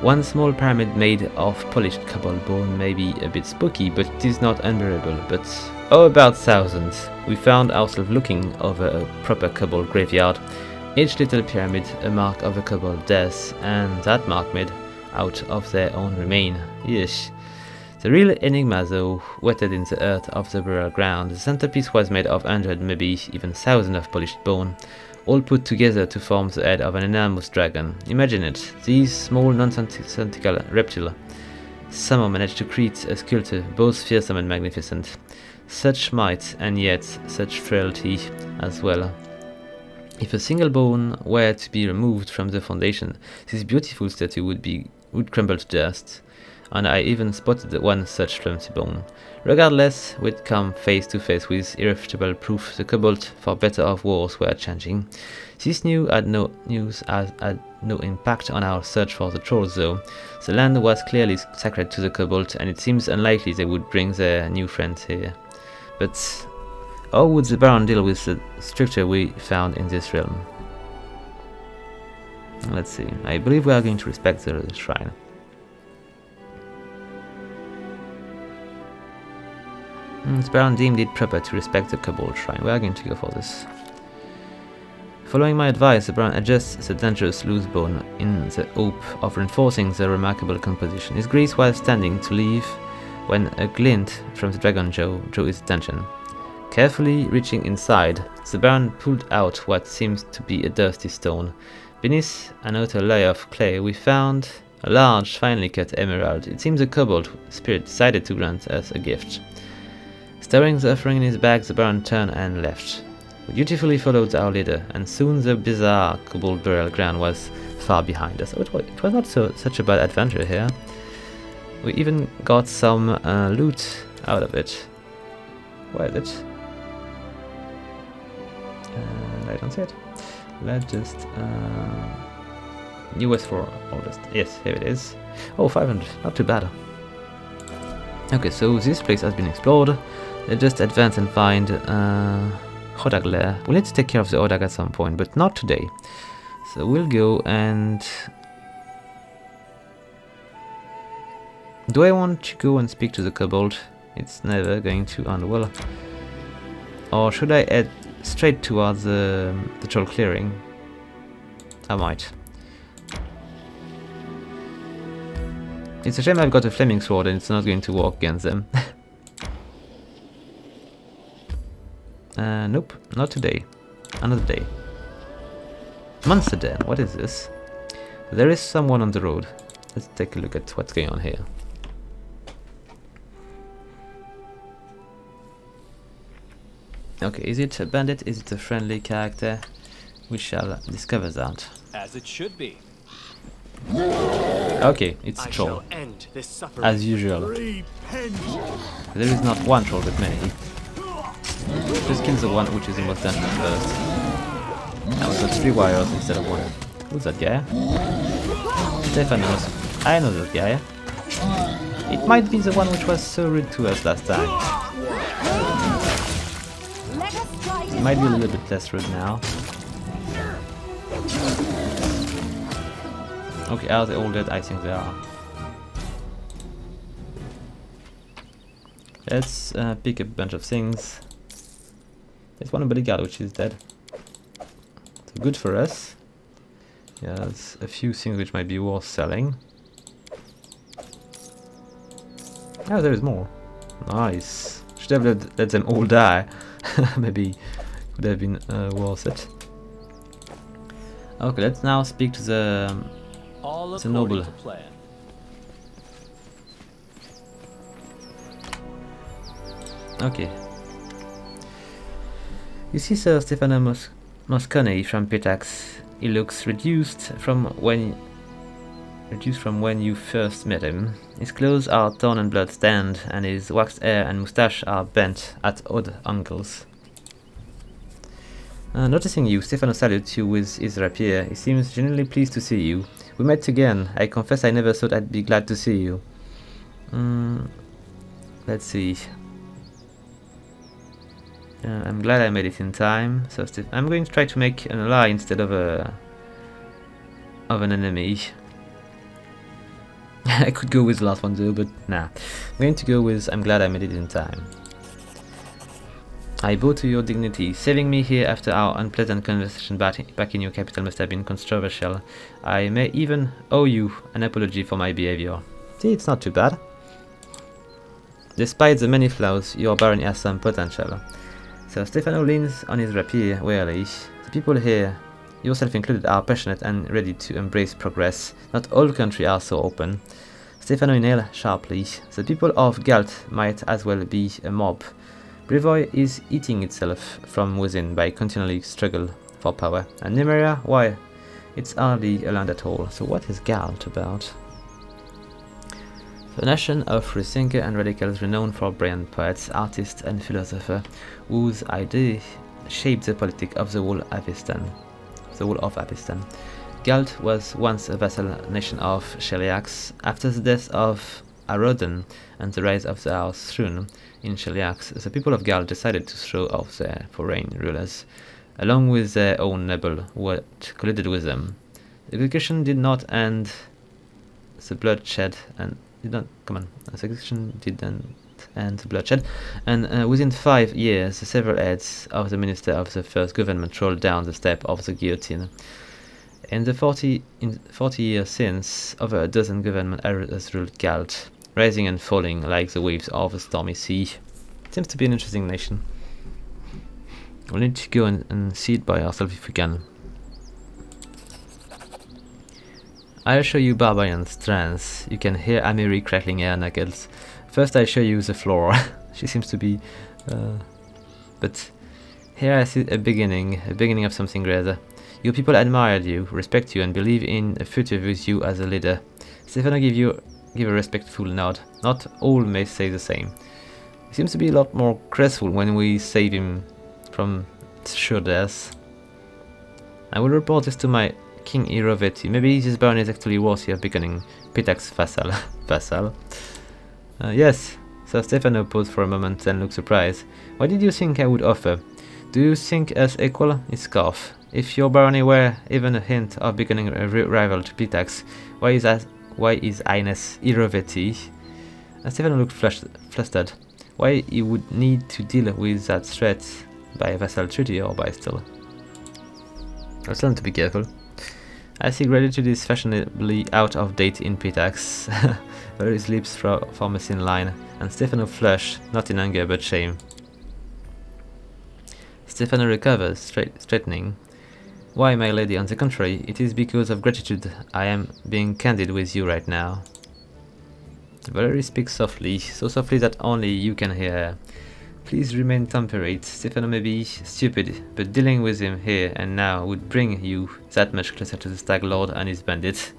One small pyramid made of polished cobalt bone may be a bit spooky, but it is not unbearable. But oh, about thousands. We found ourselves looking over a proper cobalt graveyard. Each little pyramid a mark of a cobalt death, and that mark made out of their own remain. Yeesh. The real enigma, though, wetted in the earth of the burial ground. The centerpiece was made of 100, maybe even thousands of polished bone, all put together to form the head of an enormous dragon. Imagine it, these small nonsensical reptiles somehow managed to create a sculpture both fearsome and magnificent. Such might, and yet such frailty as well. If a single bone were to be removed from the foundation, this beautiful statue would crumble to dust. And I even spotted one such clumsy bone. Regardless, we'd come face to face with irrefutable proof the kobold, for better or worse, were changing. This news had no impact on our search for the trolls, though. The land was clearly sacred to the kobold, and it seems unlikely they would bring their new friends here. But how would the Baron deal with the structure we found in this realm? Let's see. I believe we are going to respect the shrine. The Baron deemed it proper to respect the kobold shrine. We are going to go for this. Following my advice, the Baron adjusts the dangerous loose bone in the hope of reinforcing the remarkable composition. His grace was standing to leave when a glint from the dragon jaw drew his attention. Carefully reaching inside, the Baron pulled out what seems to be a dusty stone. Beneath an outer layer of clay, we found a large, finely cut emerald. It seems the kobold spirit decided to grant us a gift. Stowing the offering in his bag, the Baron turned and left. We dutifully followed our leader, and soon the bizarre kobold burial ground was far behind us. Oh, it was not such a bad adventure here. We even got some loot out of it. Where is it? I don't see it. Let's just... US for August. Yes, here it is. Oh, 500. Not too bad. Okay, so this place has been explored. Let's just advance and find Hodag lair. We'll need to take care of the Hodag at some point, but not today. So we'll go and... Do I want to go and speak to the kobold? It's never going to end well. Or should I head straight towards the troll clearing? I might. It's a shame I've got a flaming sword and it's not going to work against them. Nope, not today. Another day. Monster Den, what is this? There is someone on the road. Let's take a look at what's going on here. Okay, is it a bandit? Is it a friendly character? We shall discover that. As it should be. Okay, it's troll. As usual. There is not one troll but many. Just kill the one which is the most dangerous first. Now we've got 3 warriors instead of 1. Who's that guy? Stephanos. I know that guy. It might be the one which was so rude to us last time. It might be a little bit less rude now. Okay, are they all dead? I think they are. Let's pick a bunch of things. There's one bodyguard which is dead. So good for us. Yeah, there's a few things which might be worth selling. Oh, there is more. Nice. Should have let them all die. Maybe would have been worth it. Okay, let's now speak to the noble. Okay. You see Sir Stefano Moscone from Pitax. He looks reduced from when you first met him. His clothes are torn and blood-stained, and his waxed hair and moustache are bent at odd angles. Noticing you, Stefano salutes you with his rapier. He seems genuinely pleased to see you. We met again. I confess I never thought I'd be glad to see you. Let's see. I'm glad I made it in time. So I'm going to try to make an ally instead of an enemy. I could go with the last one though, but nah. I'm going to go with I'm glad I made it in time. I bow to your dignity. Saving me here after our unpleasant conversation back in your capital must have been controversial. I may even owe you an apology for my behavior. See, it's not too bad. Despite the many flaws, your barony has some potential. So Stefano leans on his rapier warily. The people here, yourself included, are passionate and ready to embrace progress. Not all countries are so open. Stefano inhaled sharply. The people of Galt might as well be a mob. Brevoy is eating itself from within by continually struggle for power. And Nymeria, why? It's hardly a land at all. So what is Galt about? A nation of free thinkers and radicals renowned for brilliant poets, artists and philosophers whose ideas shaped the politics of the whole of Avistan. Galt was once a vassal nation of Cheliax. After the death of Aroden and the rise of the House Thrune in Cheliax, the people of Galt decided to throw off their foreign rulers, along with their own noble who had colluded with them. The execution did not end the bloodshed and the execution didn't end the bloodshed, and within 5 years the several heads of the minister of the first government rolled down the step of the guillotine. In the 40 years since, over a dozen government eras ruled Galt, rising and falling like the waves of a stormy sea. Seems to be an interesting nation. We'll need to go and see it by ourselves if we can. I'll show you Barbarian's trance. You can hear Amiri crackling her knuckles. First I show you the floor. She seems to be... but here I see a beginning of something greater. Your people admired you, respect you, and believe in a future with you as a leader. Stefano give a respectful nod. Not all may say the same. He seems to be a lot more graceful when we save him from sure death. I will report this to my King Irovetti. Maybe this barony is actually worthy of becoming Pitax's vassal. Yes. Sir Stefano paused for a moment and looked surprised. What did you think I would offer? Do you think us equal? He scoffed. If your barony were even a hint of becoming a rival to Pitax, why is Highness Irovetti? Stefano looked flustered. Why you would need to deal with that threat by a vassal treaty or by still? I'll tell him to be careful. I see gratitude is fashionably out of date in Pitax. Valerie sleeps from a thin line, and Stefano flush, not in anger but shame. Stefano recovers, straightening. Why, my lady, on the contrary, it is because of gratitude I am being candid with you right now. Valerie speaks softly, so softly that only you can hear her. Please remain temperate. Stefano may be stupid, but dealing with him here and now would bring you that much closer to the Stag Lord and his bandits.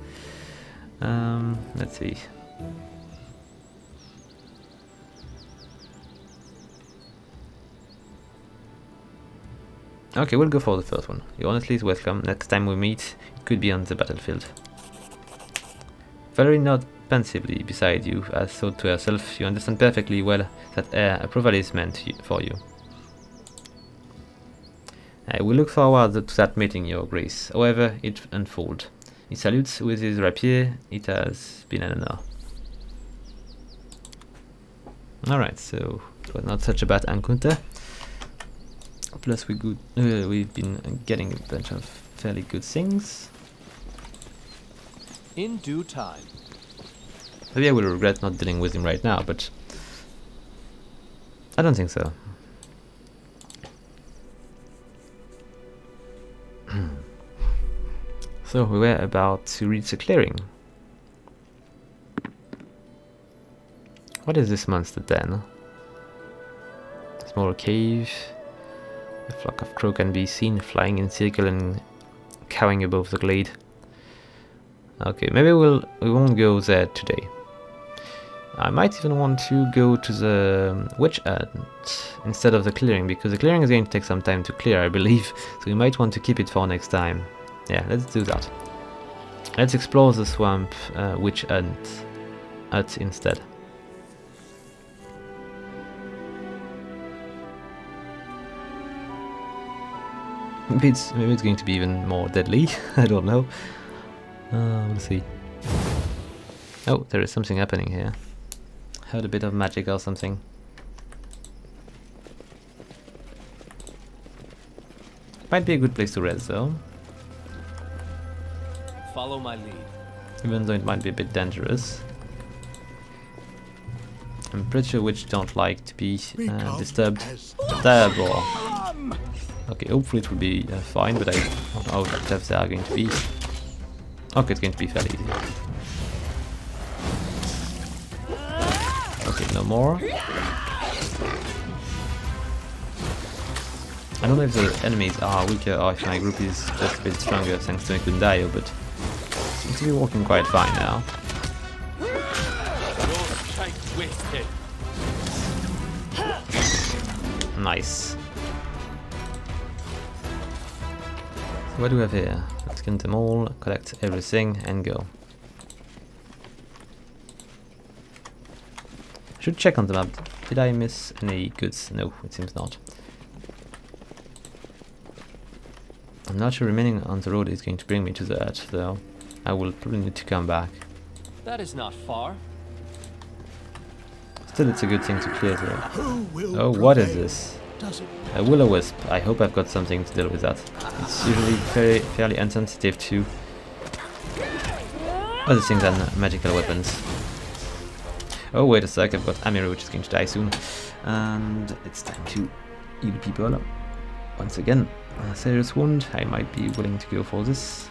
Let's see. Okay, we'll go for the first one. You honestly is welcome. Next time we meet, it could be on the battlefield. Valerie nods pensively beside you, as thought to herself, you understand perfectly well that approval is meant for you. I will look forward to that meeting, Your Grace, however it unfolds. He salutes with his rapier. It has been an honor. Alright, so it was not such a bad encounter. Plus we've been getting a bunch of fairly good things. In due time. Maybe I will regret not dealing with him right now, but I don't think so. So we were about to reach the clearing. What is this monster then? Small cave. A flock of crow can be seen flying in circle and cowering above the glade. Okay, maybe we won't go there today. I might even want to go to the witch hunt instead of the clearing, because the clearing is going to take some time to clear, I believe, so we might want to keep it for next time. Yeah, let's do that. Let's explore the swamp witch hut instead. Maybe it's going to be even more deadly. I don't know. We'll see. Oh, there is something happening here. Heard a bit of magic or something. Might be a good place to rest though. Follow my lead. Even though it might be a bit dangerous. I'm pretty sure witches don't like to be disturbed. Or okay, hopefully it will be fine, but I don't know how tough they are going to be. Okay, it's going to be fairly easy. Okay, no more. I don't know if the enemies are weaker or if my group is just a bit stronger thanks to Ekundayo, but it seems to be working quite fine now. Nice. So what do we have here? Let's skin them all, collect everything and go. Should check on the map. Did I miss any goods? No, it seems not. I'm not sure remaining on the road is going to bring me to the hut, though. I will probably need to come back. That is not far. Still, it's a good thing to clear the... Oh, what is this? A will-o-wisp. I hope I've got something to deal with that. It's usually fairly insensitive to other things than magical weapons. Oh, wait a sec, I've got Amiru, which is going to die soon. And it's time to heal people. Once again, a serious wound. I might be willing to go for this.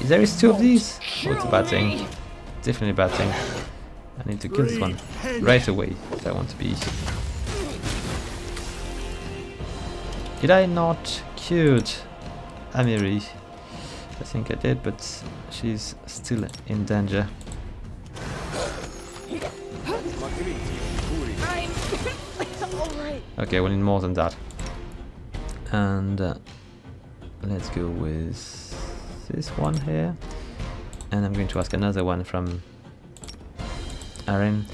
There is two of these? Oh, it's a bad thing. Definitely a bad thing. I need to kill this one right away if I want to be. Did I not cute Amiri? I think I did, but she's still in danger. Okay, we'll need more than that. And let's go with this one here. And I'm going to ask another one from Aaron.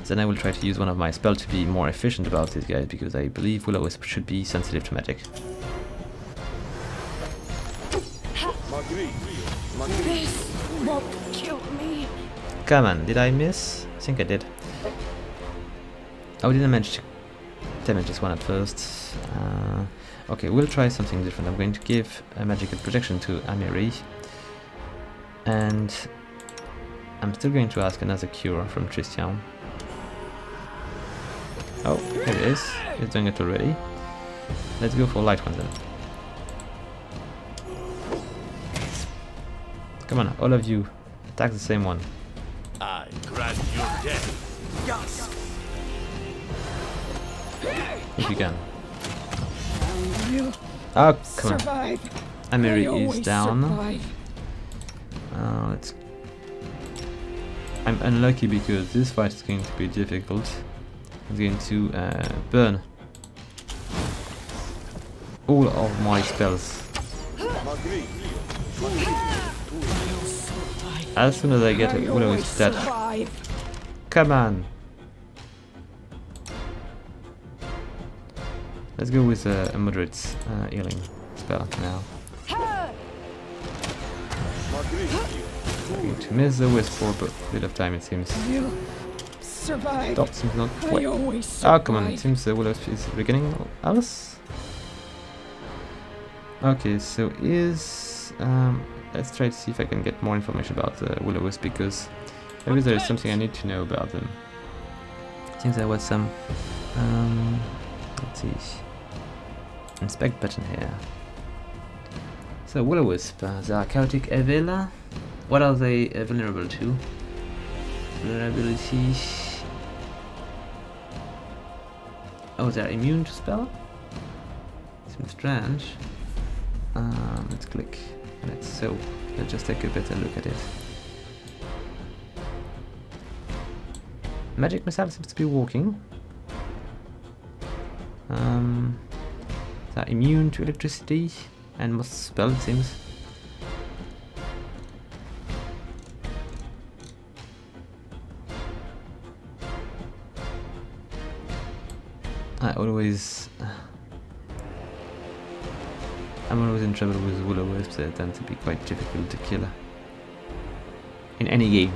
Then I will try to use one of my spells to be more efficient about this guy, because I believe Will-O-Wisp should be sensitive to magic. This won't kill me. Come on, did I miss? I think I did. Oh, did I manage to damage this one at first. Okay, we'll try something different. I'm going to give a magical protection to Amiri. And I'm still going to ask another cure from Tristian. Oh, here it is. He's doing it already. Let's go for light one then. Come on, all of you, attack the same one. I grant your death. If you can. You Oh, come on. survive. Amiri I is always down. survive. Let's. I'm unlucky because this fight is going to be difficult. I'm going to burn all of my spells. As soon as I get a I Will-O-Wisp always dead. survive. Come on! Let's go with a moderate healing spell now. I'm going to miss the wisp for a bit of time, it seems. You survive. Stop, seems not I quite. always Oh, survive. come on, it seems the Will-O-Wisp is beginning else. Okay, so let's try to see if I can get more information about the Will-O-Wisp, because maybe there is something I need to know about them. I think there was some let's see, inspect button here. So Will-O-Wisp, they are chaotic evil. What are they vulnerable to? Vulnerability. Oh, they're immune to spell? Seems strange. Let's click. Let's just take a better look at it. Magic missile seems to be working. They're immune to electricity and most spell, it seems. I'm always in trouble with Will-O-Wisps. They tend to be quite difficult to kill in any game.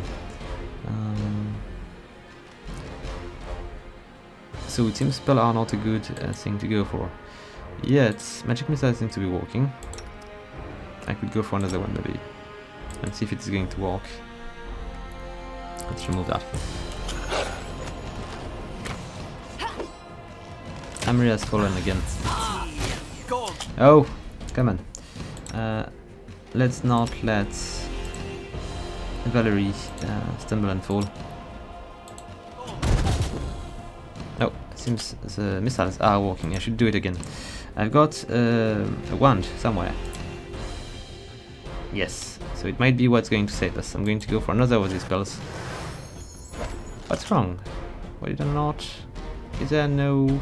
So it seems spells are not a good thing to go for. Yet magic missile seems to be working. I could go for another one maybe and see if it's going to work. Let's remove that. Amiri has fallen again. Oh, come on. Let's not let Valerie stumble and fall. Oh, seems the missiles are working. I should do it again. I've got a wand somewhere. Yes, so it might be what's going to save us. I'm going to go for another of these spells. What's wrong? Why did I not? Is there no...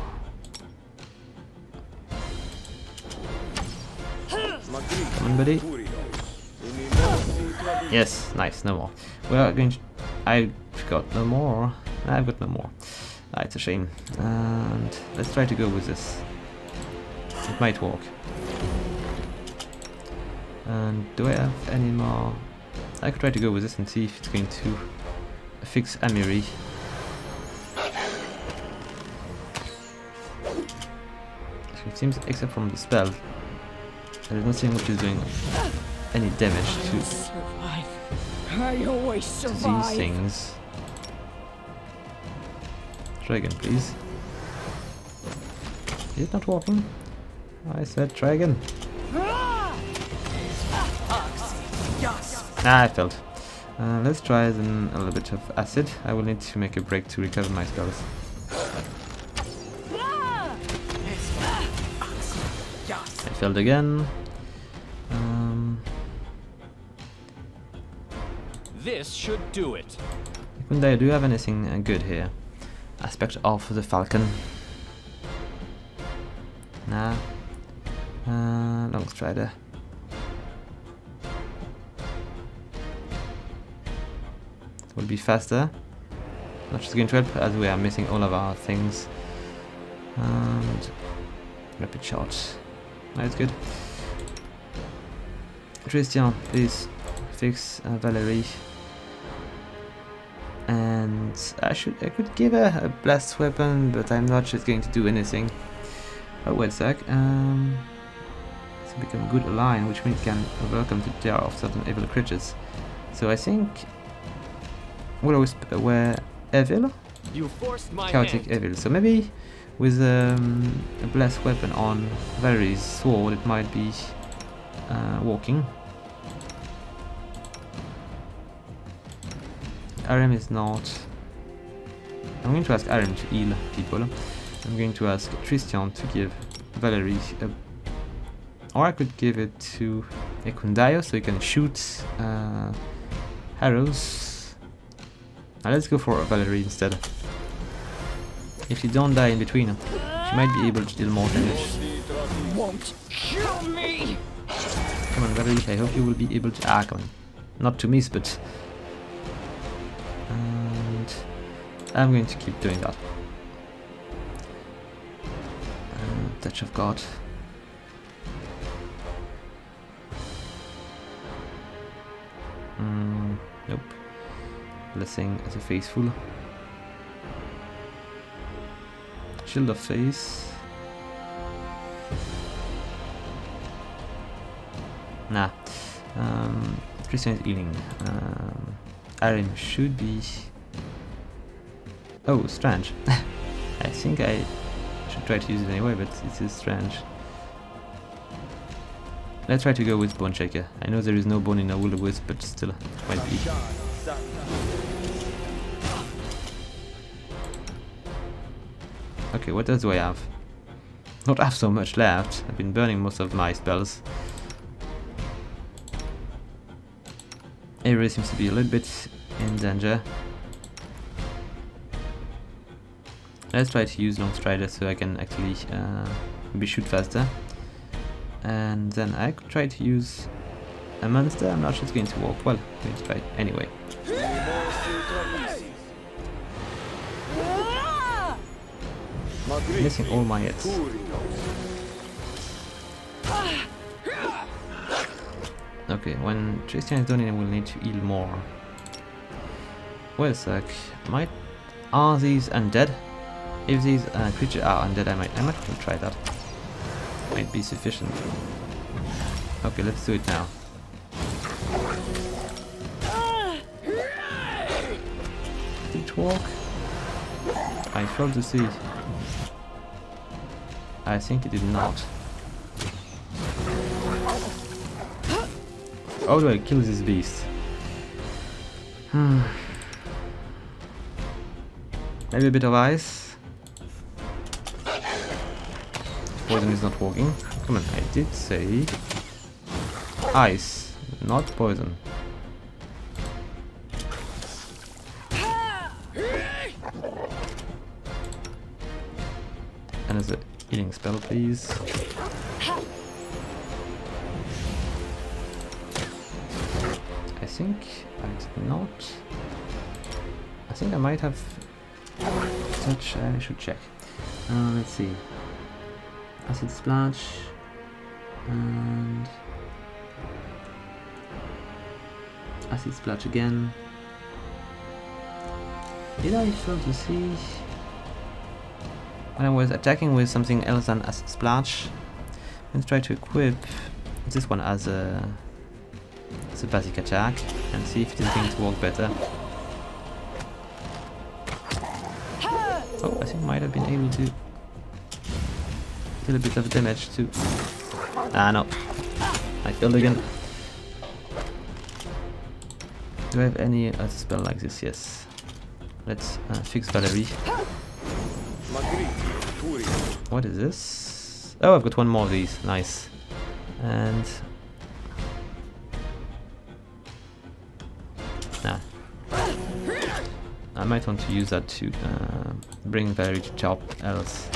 Come on, buddy. Yes, nice, no more. We are going to... I've got no more. I've got no more. Ah, it's a shame. And let's try to go with this. It might work. And do I have any more? I could try to go with this and see if it's going to fix Amiri. So it seems, except from the spell, there is nothing which is doing any damage to Survive. I always survive. these things. Try again, please. Is it not working? I said try again. Ah, I failed. Let's try then a little bit of acid. I will need to make a break to recover my spells. I failed again. This should do it. Kundai, do you have anything good here? Aspect of the Falcon. Nah. Long Strider. It will be faster. Not just going to help as we are missing all of our things. And rapid shot. That's good. Tristian, please fix Valerie. And I could give a blast weapon, but I'm not just going to do anything. Oh, wait a sec. It's become a good ally, which means it can welcome the terror of certain evil creatures. So I think we'll always wear evil, You forced my chaotic hand. evil. So maybe with a blast weapon on Valerie's sword, it might be walking. Aram is not. I'm going to ask Aram to heal people. I'm going to ask Tristan to give Valerie a... Or I could give it to Ekundayo so he can shoot arrows. Now let's go for Valerie instead. If you don't die in between, she might be able to deal more damage. Won't kill me. Come on, Valerie, I hope you will be able to... come on. Not to miss, but... And... I'm going to keep doing that. Touch of God. Nope. Blessing as a faithful. Shield of Faith. Nah. Christian is healing. Arim should be... Oh, strange. I think I should try to use it anyway, but it is strange. Let's try to go with Bone Shaker. I know there is no bone in a will-o-wisp, but still, might be. Okay, what else do I have? Not have so much left. I've been burning most of my spells. Avery seems to be a little bit in danger. Let's try to use Long Strider so I can actually maybe shoot faster. And then I could try to use a monster. I'm not sure it's going to work. Well, I'm going to try it anyway. Missing all my hits. Okay, when Tristan is done, I will need to heal more. Wait a sec. Are these undead? If these creatures are undead, I might try that. Might be sufficient. Okay, let's do it now. Did it work? I failed to see. I think it did not. How do I kill this beast? Maybe a bit of ice. Poison is not working. Come on, I did say ice, not poison. Another healing spell, please. I think I did not. I think I might have touch. I should check. Let's see. Acid Splash and Acid Splash again. Did I fail to see when I was attacking with something else than Acid Splash? Let's try to equip this one as a basic attack and see if it is going to work better. Oh, I think I might have been able to deal a bit of damage too. Ah, no. I failed again. Do I have any other spell like this? Yes. Let's fix Valerie. What is this? Oh, I've got one more of these. Nice. And... nah. I might want to use that to bring Valerie to top else.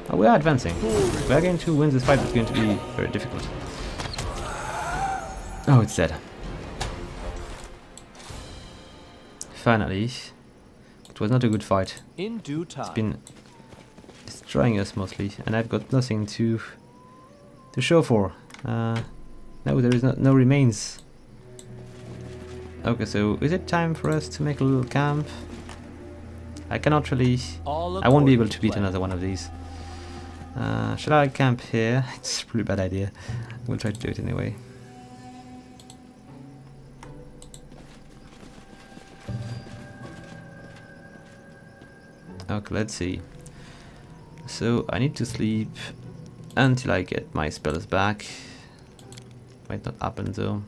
Oh, we are advancing. We are going to win this fight. It's going to be very difficult. Oh, it's dead. Finally. It was not a good fight. In due time. It's been destroying us mostly, and I've got nothing to show for. No, there is no remains Okay, so is it time for us to make a little camp? I cannot really... I won't be able to beat another one of these. Should I camp here? It's a pretty bad idea. We'll try to do it anyway. Okay, let's see. So I need to sleep until I get my spells back. Might not happen though.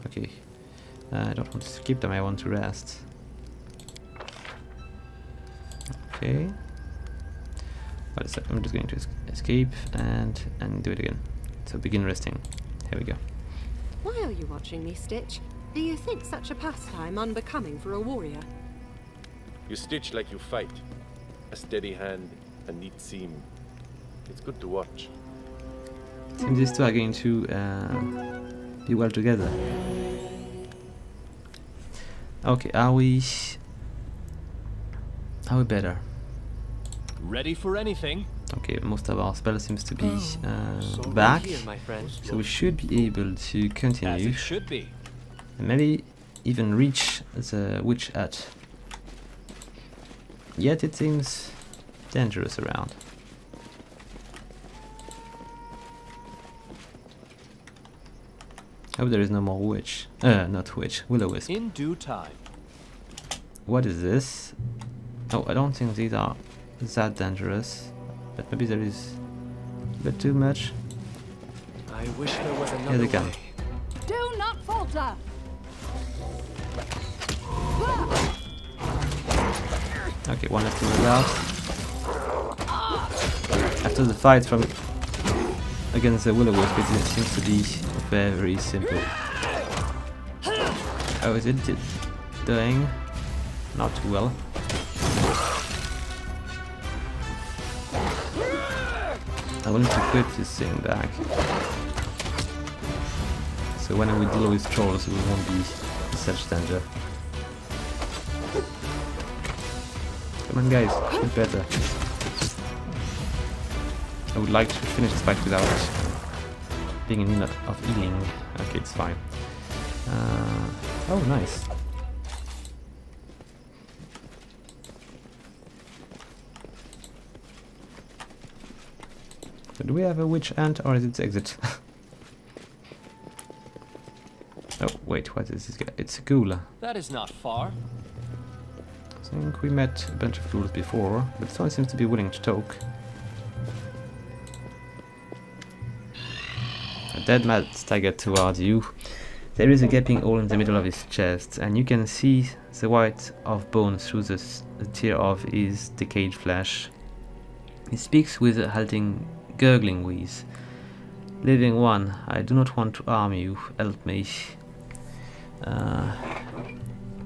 Okay, I don't want to skip them, I want to rest. Okay. What is that? I'm just going to escape and do it again. So begin resting. Here we go. Why are you watching me, Stitch? Do you think such a pastime unbecoming for a warrior? You stitch like you fight. A steady hand, a neat seam. It's good to watch. I think these two are going to be well together. Okay, are we better? Ready for anything? Okay, most of our spell seems to be back, Here, my friend. so we should be able to As continue it should be. and maybe even reach the witch hut. Yet it seems dangerous around. Hope there is no more witch. Not witch, will-o-wisp. In due time. What is this? Oh, I don't think these are that dangerous, but maybe there is a bit too much. I wish there was another Here they come. way. Do not falter! Okay, one has to move out. After the fight from against the will-o-wisp, it seems to be very simple. Oh, is it doing not too well? I want to put this thing back. So when we deal with trolls, we won't be in such danger. Come on guys, get better. I would like to finish this fight without being in need of healing. Okay, it's fine. Oh, nice. So do we have a witch ant or is it the exit? Oh, wait, what is this guy? It's a ghoul. That is not far. I think we met a bunch of ghouls before, but someone seems to be willing to talk. A dead man staggered towards you. There is a gaping hole in the middle of his chest, and you can see the white of bone through the tear of his decayed flesh. He speaks with a halting, gurgling wheeze. Living one, I do not want to harm you. Help me.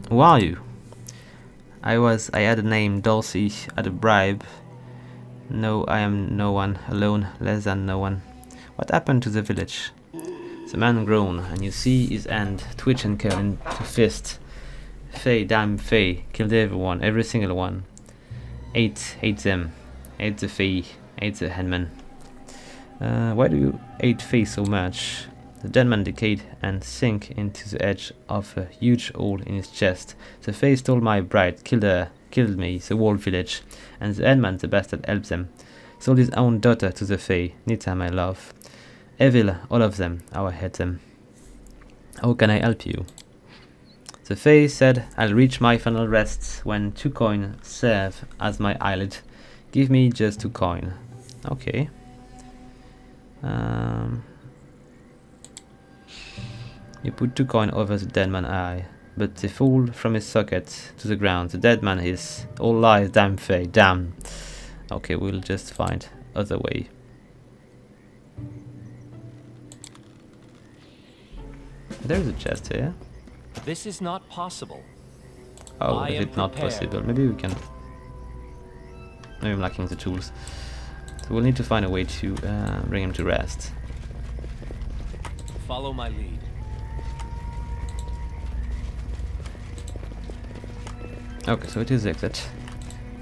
Who are you? I had a name, Dulcie, had a bribe. No, I am no one, alone, less than no one. What happened to the village? The man groaned, and you see his hand twitch and curl into fist. Faye, damn Faye, killed everyone, every single one. Hate them. Hate the Faye, hate the headman. Why do you hate Faye so much? The dead man decayed and sank into the edge of a huge hole in his chest. The Fae stole my bride, killed her, killed me, the whole village, and the headman, the bastard, helped them. Sold his own daughter to the Fae, Nita, my love. Evil, all of them, how I hate them. How can I help you? The Fae said, I'll reach my final rest when 2 coins serve as my eyelid. Give me just 2 coins. Okay. You put 2 coins over the dead man's eye, but they fall from his socket to the ground. The dead man is all lies, damn Fae, damn. Okay, we'll just find other way. There's a chest here. This is not possible. Oh, I is am it not prepared. possible? Maybe we can. Maybe I'm lacking the tools. So we'll need to find a way to bring him to rest. Follow my lead. Okay, so it is exit.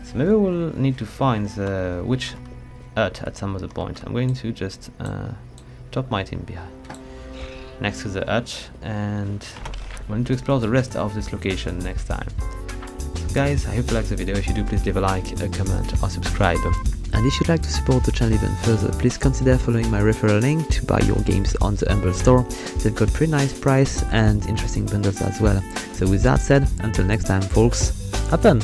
So maybe we'll need to find the witch hut at some other point. I'm going to just drop my team behind next to the hut, and I'm going to explore the rest of this location next time. So guys, I hope you liked the video. If you do, please leave a like, a comment or subscribe. And if you'd like to support the channel even further, please consider following my referral link to buy your games on the Humble store. They've got pretty nice price and interesting bundles as well. So with that said, until next time folks, have fun!